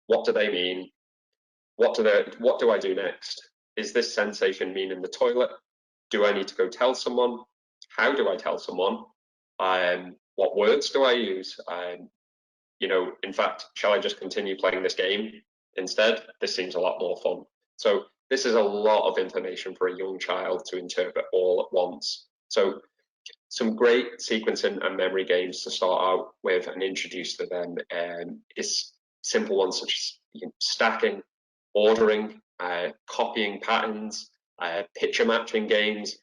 What do they mean? What do I do next? Is this sensation mean in the toilet? Do I need to go tell someone? How do I tell someone? What words do I use? In fact, shall I just continue playing this game instead? This seems a lot more fun. So this is a lot of information for a young child to interpret all at once. So some great sequencing and memory games to start out with and introduce to them is simple ones such as stacking, ordering, copying patterns, picture matching games,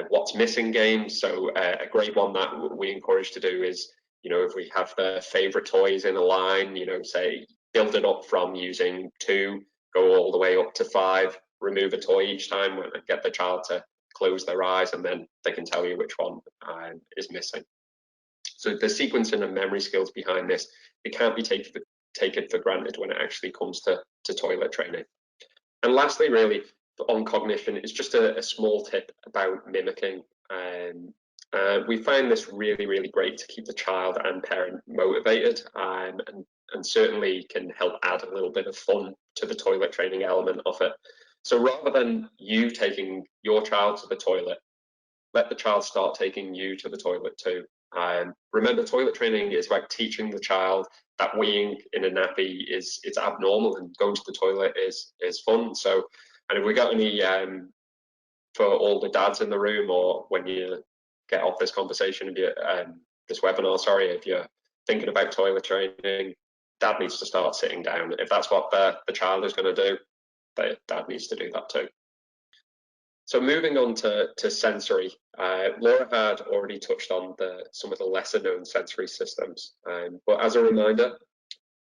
what's missing games. So a great one that we encourage to do is, if we have the favorite toys in a line, say build it up from using 2, go all the way up to 5, remove a toy each time, and get the child to close their eyes, and then they can tell you which one is missing. So the sequencing and memory skills behind this, they can't be taken for granted when it actually comes to toilet training. And lastly, really, on cognition, is just a small tip about mimicking. We find this really, really great to keep the child and parent motivated, and certainly can help add a little bit of fun to the toilet training element of it. So rather than you taking your child to the toilet, let the child start taking you to the toilet too. Remember, toilet training is about teaching the child that weeing in a nappy it's abnormal, and going to the toilet is fun. So, and if we got any for all the dads in the room, or when you get off this conversation, if you this webinar, sorry, if you're thinking about toilet training, dad needs to start sitting down. If that's what the child is going to do, dad needs to do that too. So moving on to sensory, Laura had already touched on some of the lesser known sensory systems, but as a reminder,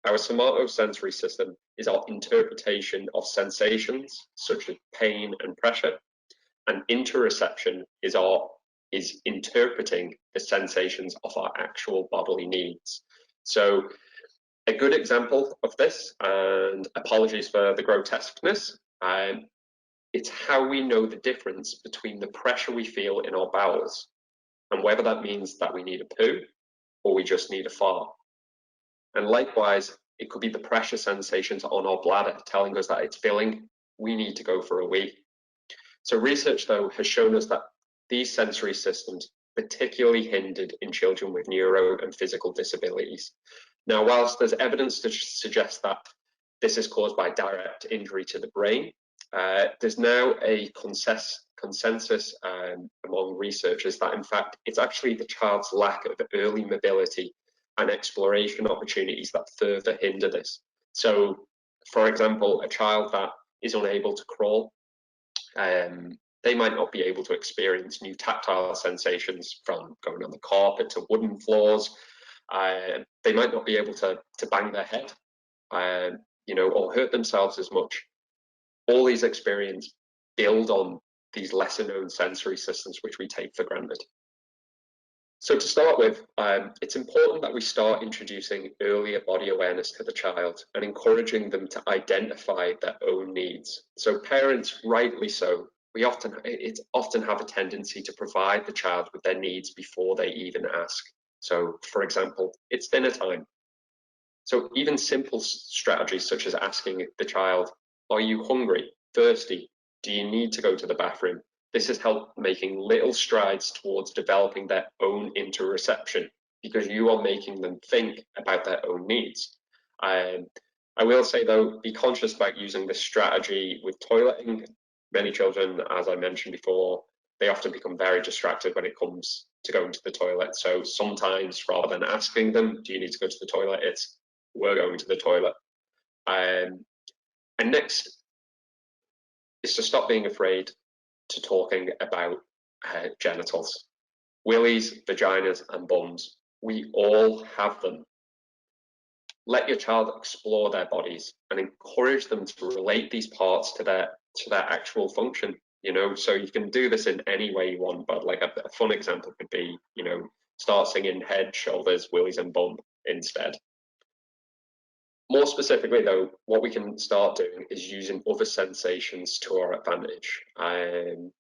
our somatosensory system is our interpretation of sensations such as pain and pressure, and interoception is interpreting the sensations of our actual bodily needs. So a good example of this, and apologies for the grotesqueness, it's how we know the difference between the pressure we feel in our bowels and whether that means that we need a poo or we just need a fart. And likewise, it could be the pressure sensations on our bladder telling us that it's filling, we need to go for a wee. So research, though, has shown us that these sensory systems particularly hindered in children with neuro and physical disabilities. Now, whilst there's evidence to suggest that this is caused by direct injury to the brain, there's now a consensus among researchers that, in fact, it's actually the child's lack of early mobility and exploration opportunities that further hinder this. So, for example, a child that is unable to crawl, they might not be able to experience new tactile sensations from going on the carpet to wooden floors. They might not be able to bang their head, or hurt themselves as much. All these experiences build on these lesser known sensory systems which we take for granted. So to start with, it's important that we start introducing earlier body awareness to the child and encouraging them to identify their own needs. So parents, rightly so, often have a tendency to provide the child with their needs before they even ask. So for example, it's dinner time. So even simple strategies such as asking the child, are you hungry, thirsty? Do you need to go to the bathroom? This has helped making little strides towards developing their own interoception because you are making them think about their own needs. I will say though, be conscious about using this strategy with toileting. Many children, as I mentioned before, they often become very distracted when it comes to going to the toilet. So sometimes rather than asking them, do you need to go to the toilet, it's we're going to the toilet. And next is to stop being afraid to talking about genitals. Willies, vaginas and bums, we all have them. Let your child explore their bodies and encourage them to relate these parts to their actual function. You know, so you can do this in any way you want, but like a fun example could be, you know, start singing head, shoulders, willies and bum instead. More specifically though, what we can start doing is using other sensations to our advantage. I'm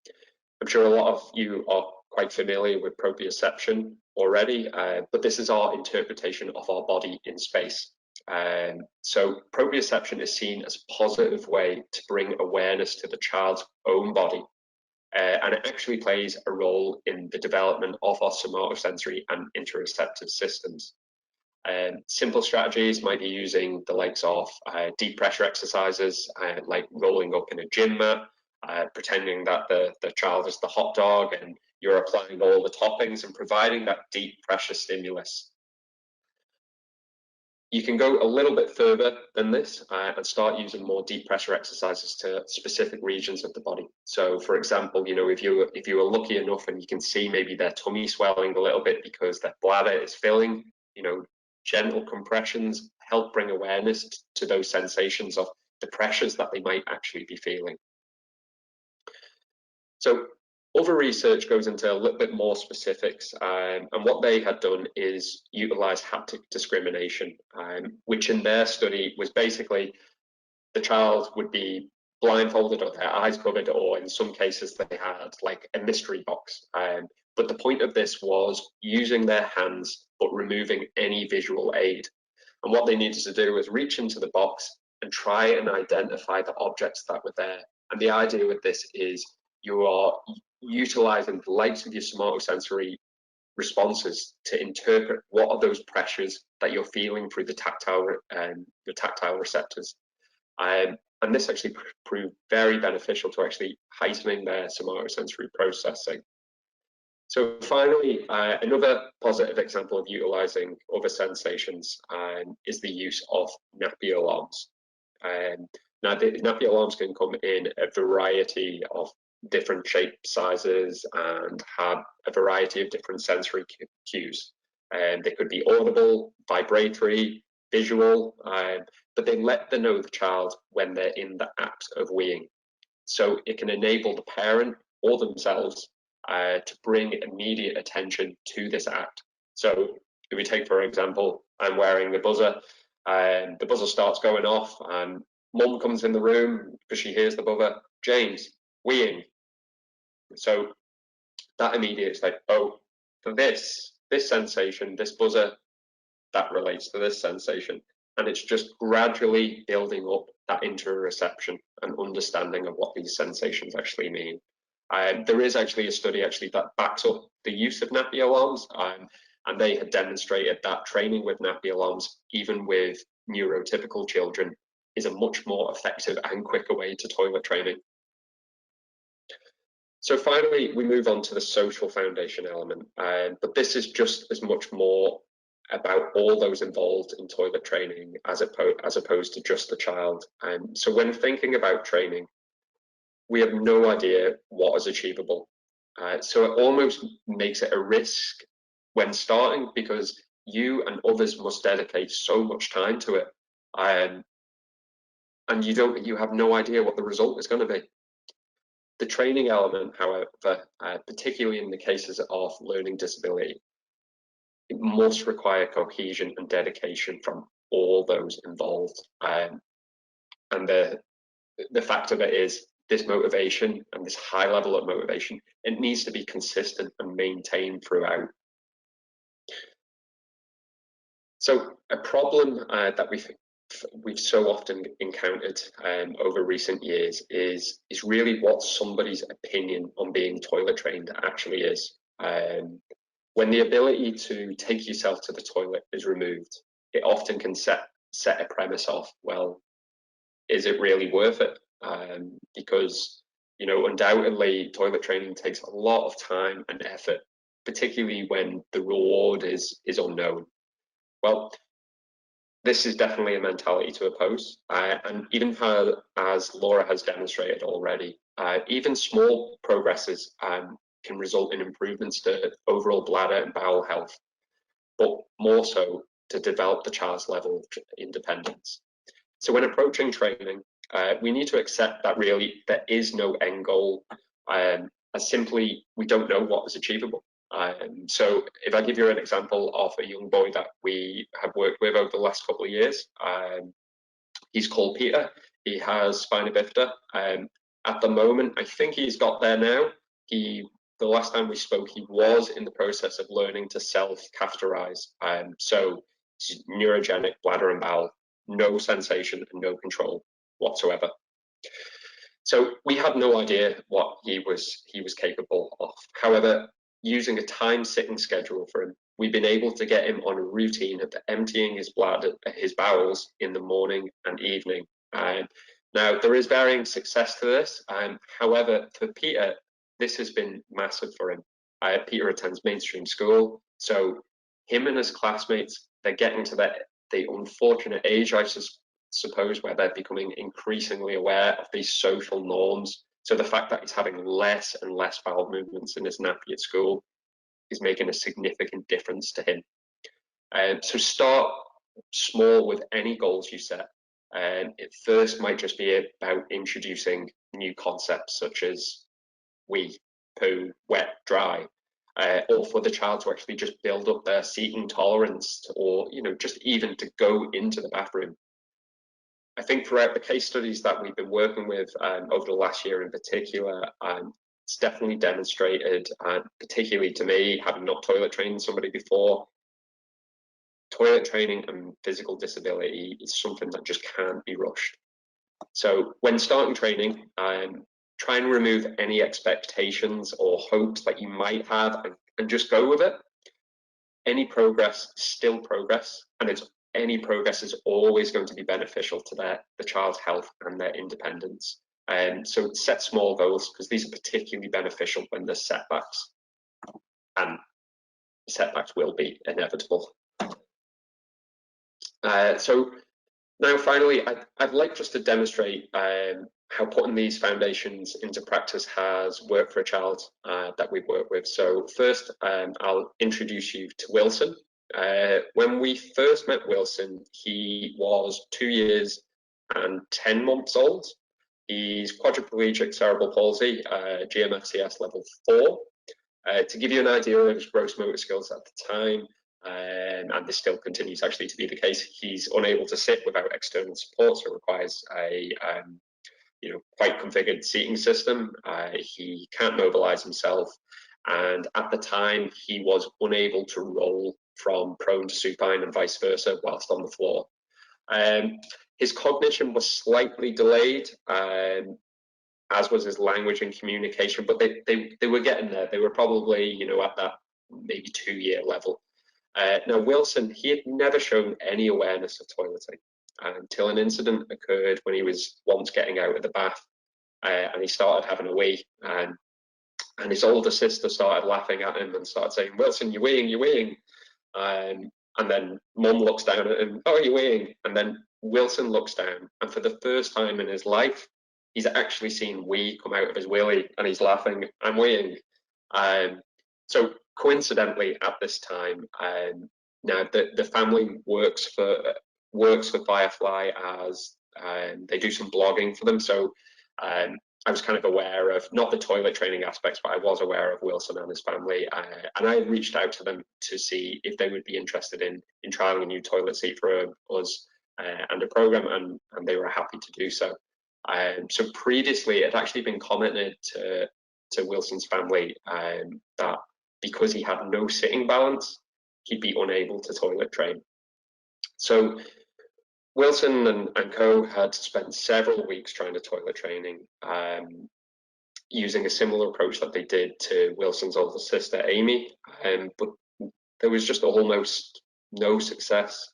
sure a lot of you are quite familiar with proprioception already, but this is our interpretation of our body in space. So proprioception is seen as a positive way to bring awareness to the child's own body, and it actually plays a role in the development of our somatosensory and interoceptive systems. Simple strategies might be using the likes of deep pressure exercises, like rolling up in a gym mat, pretending that the child is the hot dog and you're applying all the toppings and providing that deep pressure stimulus. You can go a little bit further than this and start using more deep pressure exercises to specific regions of the body. So for example, you know, if you were lucky enough and you can see maybe their tummy swelling a little bit because their bladder is filling, you know, gentle compressions help bring awareness to those sensations of the pressures that they might actually be feeling. So other research goes into a little bit more specifics, and what they had done is utilize haptic discrimination, which in their study was basically the child would be blindfolded or their eyes covered, or in some cases they had like a mystery box. But the point of this was using their hands but removing any visual aid. And what they needed to do was reach into the box and try and identify the objects that were there. And the idea with this is you are utilizing the likes of your somatosensory responses to interpret what are those pressures that you're feeling through the tactile receptors. And this actually proved very beneficial to actually heightening their somatosensory processing. So finally, another positive example of utilizing other sensations is the use of nappy alarms. Now, the nappy alarms can come in a variety of different shapes, sizes, and have a variety of different sensory cues. They could be audible, vibratory, visual, but they let know the child when they're in the act of weeing. So it can enable the parent or themselves to bring immediate attention to this act. So if we take, for example, I'm wearing the buzzer, and the buzzer starts going off, and mum comes in the room because she hears the buzzer, James, weeing. So that immediate is like, oh, this sensation, this buzzer, that relates to this sensation. And it's just gradually building up that interoception and understanding of what these sensations actually mean. There is actually a study that backs up the use of nappy alarms, and they had demonstrated that training with nappy alarms, even with neurotypical children, is a much more effective and quicker way to toilet training. So finally, we move on to the social foundation element, but this is just as much more about all those involved in toilet training as opposed to just the child. So when thinking about training, we have no idea what is achievable. So it almost makes it a risk when starting, because you and others must dedicate so much time to it, and you have no idea what the result is going to be. The training element, however, particularly in the cases of learning disability, it must require cohesion and dedication from all those involved. And the fact of it is, this motivation and this high level of motivation, it needs to be consistent and maintained throughout. So a problem that we've so often encountered over recent years is really what somebody's opinion on being toilet trained actually is. When the ability to take yourself to the toilet is removed, it often can set a premise off, well, is it really worth it? Because, you know, undoubtedly toilet training takes a lot of time and effort, particularly when the reward is unknown. Well, this is definitely a mentality to oppose, and even as Laura has demonstrated already, even small progresses can result in improvements to overall bladder and bowel health, but more so to develop the child's level of independence. So when approaching training, we need to accept that really there is no end goal, as simply we don't know what is achievable. So if I give you an example of a young boy that we have worked with over the last couple of years, he's called Peter. He has spina bifida. At the moment, I think he's got there now. The last time we spoke, he was in the process of learning to self-catheterize. So neurogenic bladder and bowel, no sensation and no control whatsoever. So we had no idea what he was capable of. However, using a time sitting schedule for him, we've been able to get him on a routine of emptying his bowels in the morning and evening. Now, there is varying success to this. However, for Peter, this has been massive for him. Peter attends mainstream school, so him and his classmates, they're getting to the unfortunate age, I suppose, where they're becoming increasingly aware of these social norms. So the fact that he's having less and less bowel movements in his nappy at school is making a significant difference to him. So start small with any goals you set. It first might just be about introducing new concepts such as wee, poo, wet, dry, or for the child to actually just build up their seating tolerance, or just even to go into the bathroom. I think throughout the case studies that we've been working with over the last year in particular, it's definitely demonstrated, particularly to me, having not toilet trained somebody before, toilet training and physical disability is something that just can't be rushed. So when starting training, try and remove any expectations or hopes that you might have and just go with it. Any progress is still progress, and any progress is always going to be beneficial to the child's health and their independence. So set small goals, because these are particularly beneficial when there's setbacks, and setbacks will be inevitable. So now finally, I'd like just to demonstrate how putting these foundations into practice has worked for a child that we've worked with. So first, I'll introduce you to Wilson. When we first met Wilson, he was 2 years and 10 months old. He's quadriplegic cerebral palsy, GMFCS level 4. To give you an idea of his gross motor skills at the time, and this still continues actually to be the case, he's unable to sit without external support, so requires a quite configured seating system. He can't mobilize himself, and at the time he was unable to roll from prone to supine and vice versa whilst on the floor. His cognition was slightly delayed, as was his language and communication, but they were getting there. They were probably at that maybe 2-year level. Now Wilson, he had never shown any awareness of toileting until an incident occurred when he was once getting out of the bath, and he started having a wee, and his older sister started laughing at him and started saying, "Wilson, you're weeing, you're weeing." And then Mum looks down at him, "Oh, you're weeing." And then Wilson looks down, and for the first time in his life, he's actually seen wee come out of his willy, and he's laughing, "I'm weeing." So coincidentally, at this time, now the family works for Firefly, as they do some blogging for them. So I was kind of aware of not the toilet training aspects, but I was aware of Wilson and his family, and I reached out to them to see if they would be interested in trialing a new toilet seat for us and a program, and they were happy to do so. So previously, it had actually been commented to Wilson's family that because he had no sitting balance, he'd be unable to toilet train. So Wilson and co had spent several weeks trying to toilet training, using a similar approach that they did to Wilson's older sister, Amy, but there was just almost no success.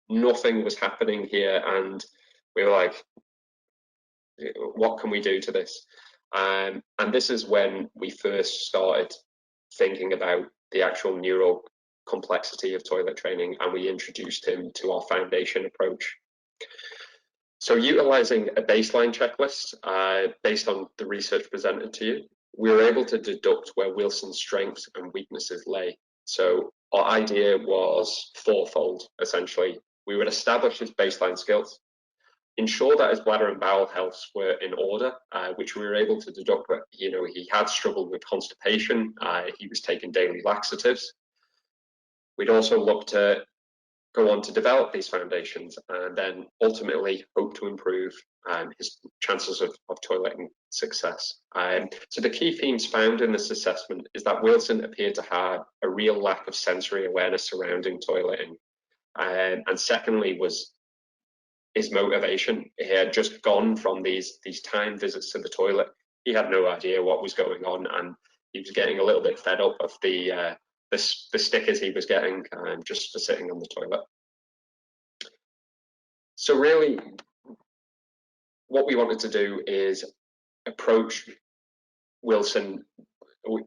Nothing was happening here, and we were like, what can we do to this? And this is when we first started thinking about the actual neural complexity of toilet training, and we introduced him to our foundation approach. So utilizing a baseline checklist based on the research presented to you, we were able to deduct where Wilson's strengths and weaknesses lay. So our idea was fourfold, essentially. We would establish his baseline skills, ensure that his bladder and bowel health were in order, which we were able to deduct that, you know, he had struggled with constipation, he was taking daily laxatives. We'd also look to go on to develop these foundations and then ultimately hope to improve his chances of toileting success. So the key themes found in this assessment is that Wilson appeared to have a real lack of sensory awareness surrounding toileting. And secondly was his motivation. He had just gone from these time visits to the toilet. He had no idea what was going on, and he was getting a little bit fed up of the stickers he was getting just for sitting on the toilet. So really, what we wanted to do is approach Wilson.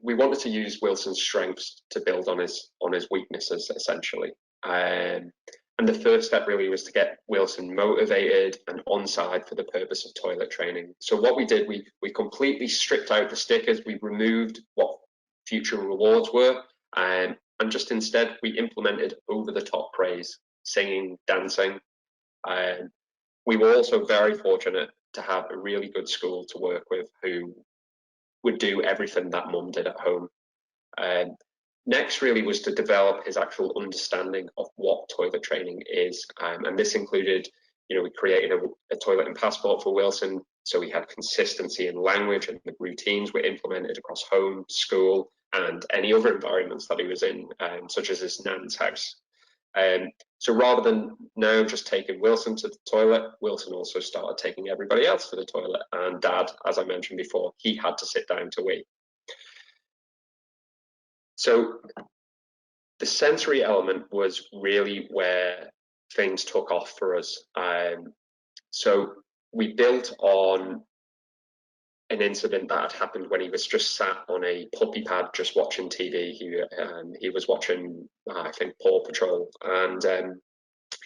We wanted to use Wilson's strengths to build on his weaknesses, essentially. And the first step really was to get Wilson motivated and on side for the purpose of toilet training. So what we did, we completely stripped out the stickers. We removed what future rewards were, and just instead we implemented over-the-top praise, singing, dancing. We were also very fortunate to have a really good school to work with who would do everything that mum did at home. Next really was to develop his actual understanding of what toilet training is, and this included, you know, we created a toilet and passport for Wilson, so he had consistency in language, and the routines were implemented across home, school, and any other environments that he was in, such as his nan's house. So rather than now just taking Wilson to the toilet, Wilson also started taking everybody else to the toilet, and Dad, as I mentioned before, he had to sit down to wee. So the sensory element was really where things took off for us. So we built on an incident that had happened when he was just sat on a puppy pad just watching TV. He was watching, I think, Paw Patrol, and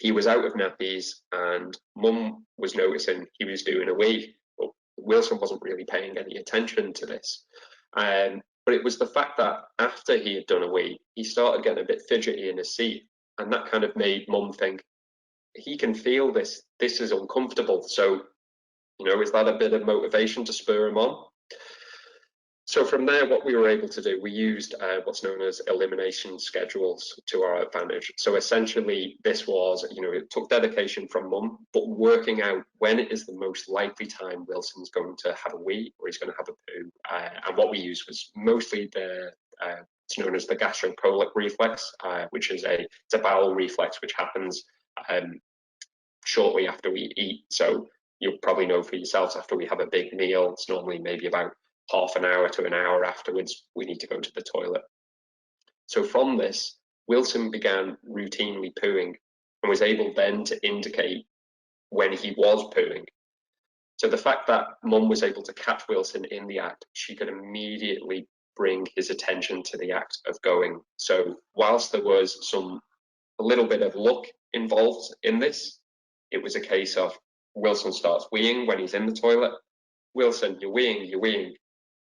he was out of nappies, and Mum was noticing he was doing a wee, but Wilson wasn't really paying any attention to this. But it was the fact that after he had done a wee, he started getting a bit fidgety in his seat, and that kind of made Mum think, he can feel this is uncomfortable. So, you know, is that a bit of motivation to spur him on? So from there, what we were able to do, we used what's known as elimination schedules to our advantage. So essentially, this was, you know, it took dedication from Mum, but working out when it is the most likely time Wilson's going to have a wee or he's going to have a poo. And what we used was mostly it's known as the gastrocolic reflex, which is it's a bowel reflex which happens shortly after we eat. So you'll probably know for yourselves, after we have a big meal, it's normally maybe about half an hour to an hour afterwards, we need to go to the toilet. So from this, Wilson began routinely pooing and was able then to indicate when he was pooing. So the fact that Mum was able to catch Wilson in the act, she could immediately bring his attention to the act of going. So whilst there was a little bit of luck involved in this, it was a case of Wilson starts weeing when he's in the toilet. Wilson, you're weeing, you're weeing.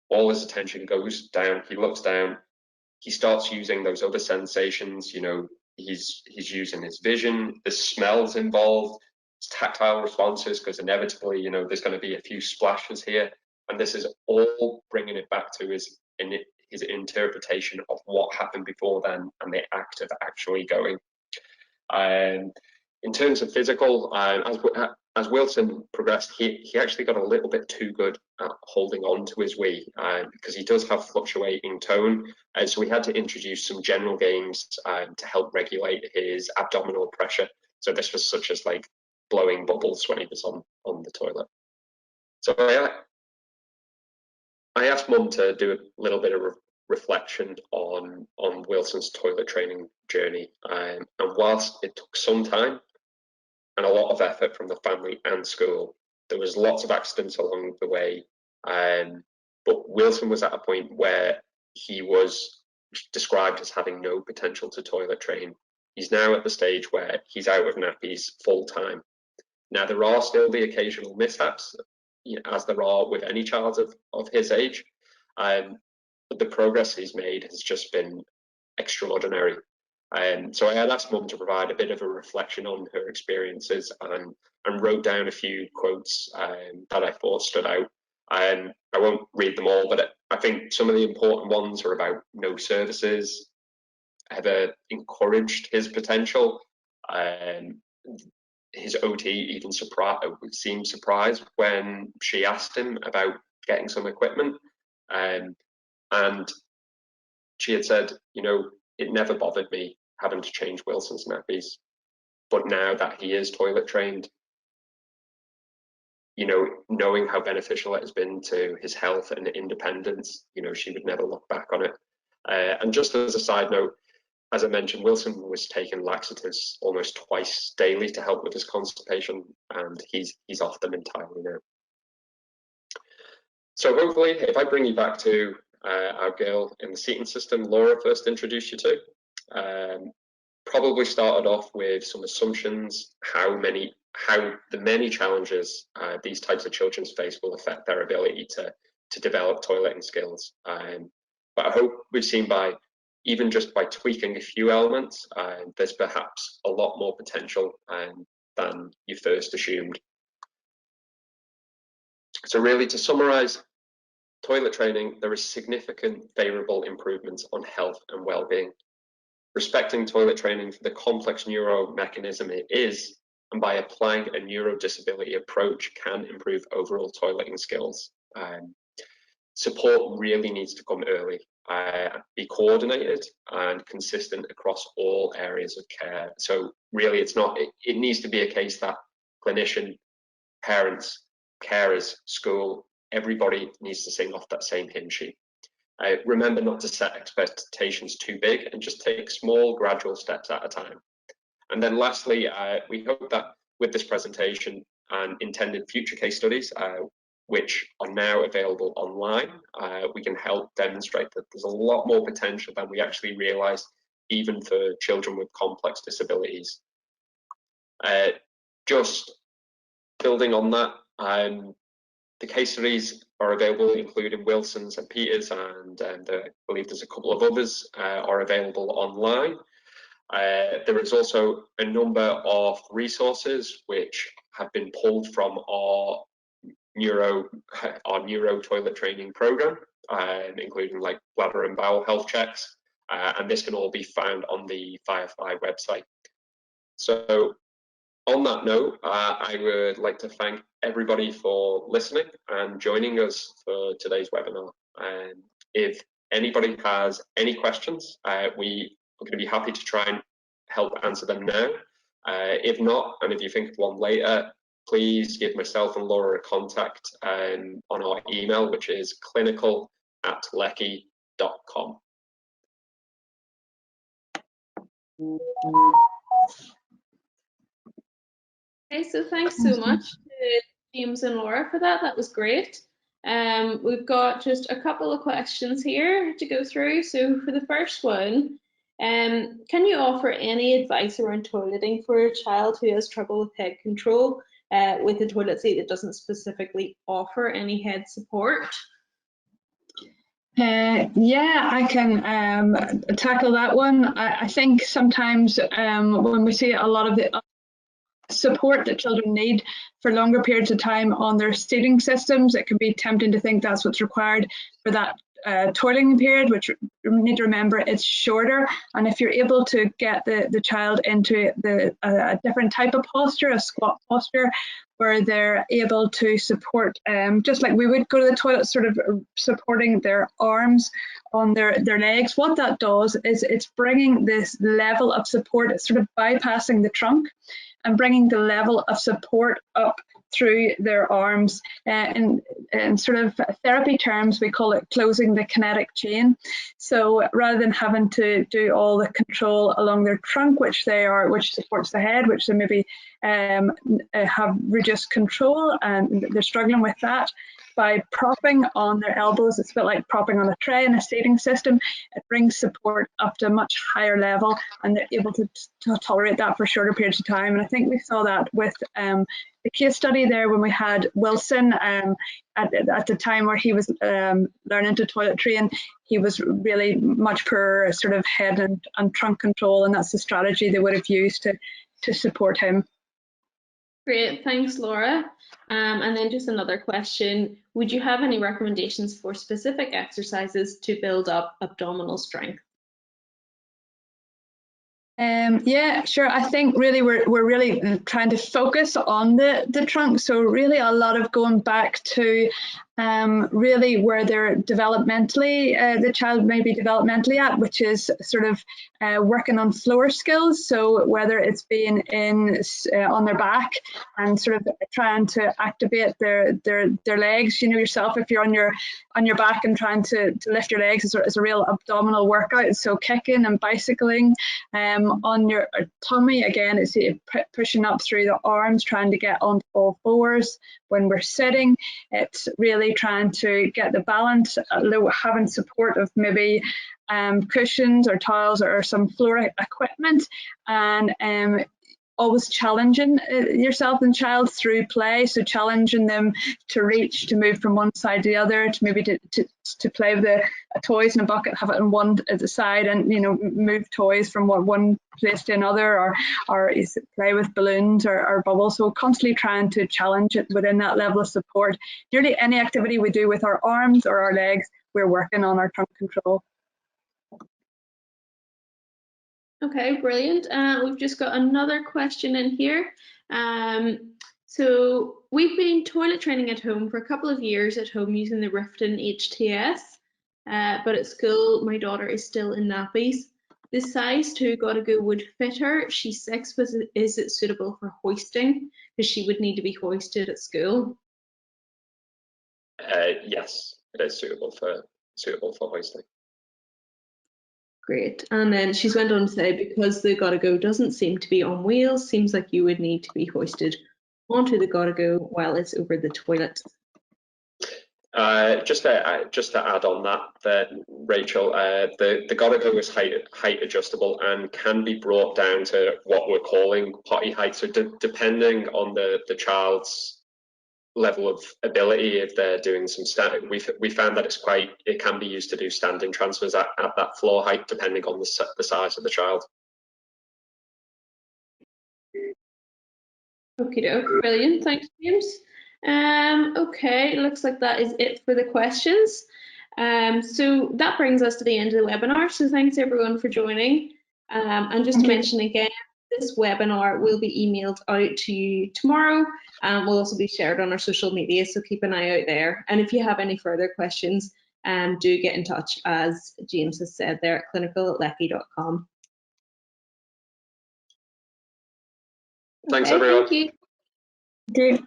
All his attention goes down, he looks down, he starts using those other sensations, you know, he's using his vision, the smells involved, his tactile responses, because inevitably, you know, there's going to be a few splashes here, and this is all bringing it back to his interpretation of what happened before then and the act of actually going. In terms of physical, as Wilson progressed, he actually got a little bit too good at holding on to his wee, because he does have fluctuating tone, and so we had to introduce some general games to help regulate his abdominal pressure. So this was such as like blowing bubbles when he was on the toilet. So I asked Mum to do a little bit of reflection on Wilson's toilet training journey. And whilst it took some time and a lot of effort from the family and school, there was lots of accidents along the way. But Wilson was at a point where he was described as having no potential to toilet train. He's now at the stage where he's out of nappies full time. Now, there are still the occasional mishaps, as there are with any child of his age, but the progress he's made has just been extraordinary. So I had asked Mum to provide a bit of a reflection on her experiences and wrote down a few quotes that I thought stood out. I won't read them all, but I think some of the important ones are about no services, ever encouraged his potential. His OT even seemed surprised when she asked him about getting some equipment. And she had said, it never bothered me having to change Wilson's nappies, but now that he is toilet trained, knowing how beneficial it has been to his health and independence, she would never look back on it. And just as a side note, as I mentioned, Wilson was taking laxatives almost twice daily to help with his constipation, and he's off them entirely now. So hopefully, if I bring you back to our girl in the seating system, Laura first introduced you to, probably started off with some assumptions, how the many challenges these types of children face will affect their ability to develop toileting skills. But I hope we've seen even just by tweaking a few elements, there's perhaps a lot more potential than you first assumed. So really, to summarize, toilet training, there is significant favourable improvements on health and well-being. Respecting toilet training for the complex neuromechanism it is, and by applying a neurodisability approach, can improve overall toileting skills. Support really needs to come early, be coordinated and consistent across all areas of care. So really, it needs to be a case that clinician, parents, carers, school, everybody needs to sing off that same hymn sheet. Remember not to set expectations too big and just take small, gradual steps at a time. And then lastly, we hope that with this presentation and intended future case studies, which are now available online, we can help demonstrate that there's a lot more potential than we actually realised, even for children with complex disabilities. Just building on that, the case studies are available, including Wilson's and Peter's, and I believe there's a couple of others are available online. There is also a number of resources which have been pulled from our neuro toilet training program, including like bladder and bowel health checks, and this can all be found on the Firefly website. So on that note, I would like to thank everybody for listening and joining us for today's webinar. If anybody has any questions, we are going to be happy to try and help answer them now. If not, and if you think of one later, please give myself and Laura a contact on our email, which is clinical@leckey.com. Okay, so thanks so much to James and Laura for that. That was great. We've got just a couple of questions here to go through. So for the first one, can you offer any advice around toileting for a child who has trouble with head control with a toilet seat that doesn't specifically offer any head support? Yeah, I can tackle that one. I think sometimes when we see a lot of the support that children need for longer periods of time on their seating systems, it can be tempting to think that's what's required for that toiling period, which we need to remember it's shorter. And if you're able to get the child into a different type of posture, a squat posture, where they're able to support, just like we would go to the toilet, sort of supporting their arms on their legs, what that does is it's bringing this level of support, it's sort of bypassing the trunk and bringing the level of support up through their arms. And in sort of therapy terms, we call it closing the kinetic chain. So rather than having to do all the control along their trunk, which supports the head, which they maybe have reduced control and they're struggling with that, by propping on their elbows, it's a bit like propping on a tray in a seating system. It brings support up to a much higher level, and they're able to tolerate that for shorter periods of time. And I think we saw that with the case study there when we had Wilson at the time where he was learning to toilet train. He was really much poorer sort of head and trunk control, and that's the strategy they would have used to support him. Great, thanks, Laura. And then just another question. Would you have any recommendations for specific exercises to build up abdominal strength? Yeah, sure. I think really we're really trying to focus on the trunk. So really a lot of going back to really where they're developmentally, the child may be developmentally at, which is sort of working on floor skills. So whether it's being on their back and sort of trying to activate their legs, you know yourself, if you're on your back and trying to lift your legs, is a real abdominal workout. So kicking and bicycling. On your tummy, again, it's pushing up through the arms, trying to get onto all fours. When we're sitting, it's really trying to get the balance, having support of maybe cushions or towels or some floor equipment, and always challenging yourself and child through play. So challenging them to reach, to move from one side to the other, to maybe to play with the toys in a bucket, have it on one at the side, and move toys from one place to another, or play with balloons or bubbles. So constantly trying to challenge it within that level of support. Nearly any activity we do with our arms or our legs, we're working on our trunk control. Okay, brilliant. We've just got another question in here. So we've been toilet training at home for a couple of years at home using the Riften HTS, but at school my daughter is still in nappies. The size 2 Gotta Go would fit her. She's 6, but is it suitable for hoisting? Because she would need to be hoisted at school. Yes, it is suitable for hoisting. Great. And then she's went on to say, because the Gotta Go doesn't seem to be on wheels, seems like you would need to be hoisted onto the Gotta Go while it's over the toilet. Just to add on that, Rachel, the Gotta Go is height adjustable and can be brought down to what we're calling potty height. So depending on the child's level of ability, if they're doing some we found that it can be used to do standing transfers at that floor height, depending on the size of the child. Okie doke, brilliant, thanks James. Okay, looks like that is it for the questions. So that brings us to the end of the webinar, so thanks everyone for joining. And just to mention again, this webinar will be emailed out to you tomorrow, and will also be shared on our social media, so keep an eye out there. And if you have any further questions, do get in touch, as James has said there, at clinical@leckey.com. Thanks everyone. Thank you. Okay.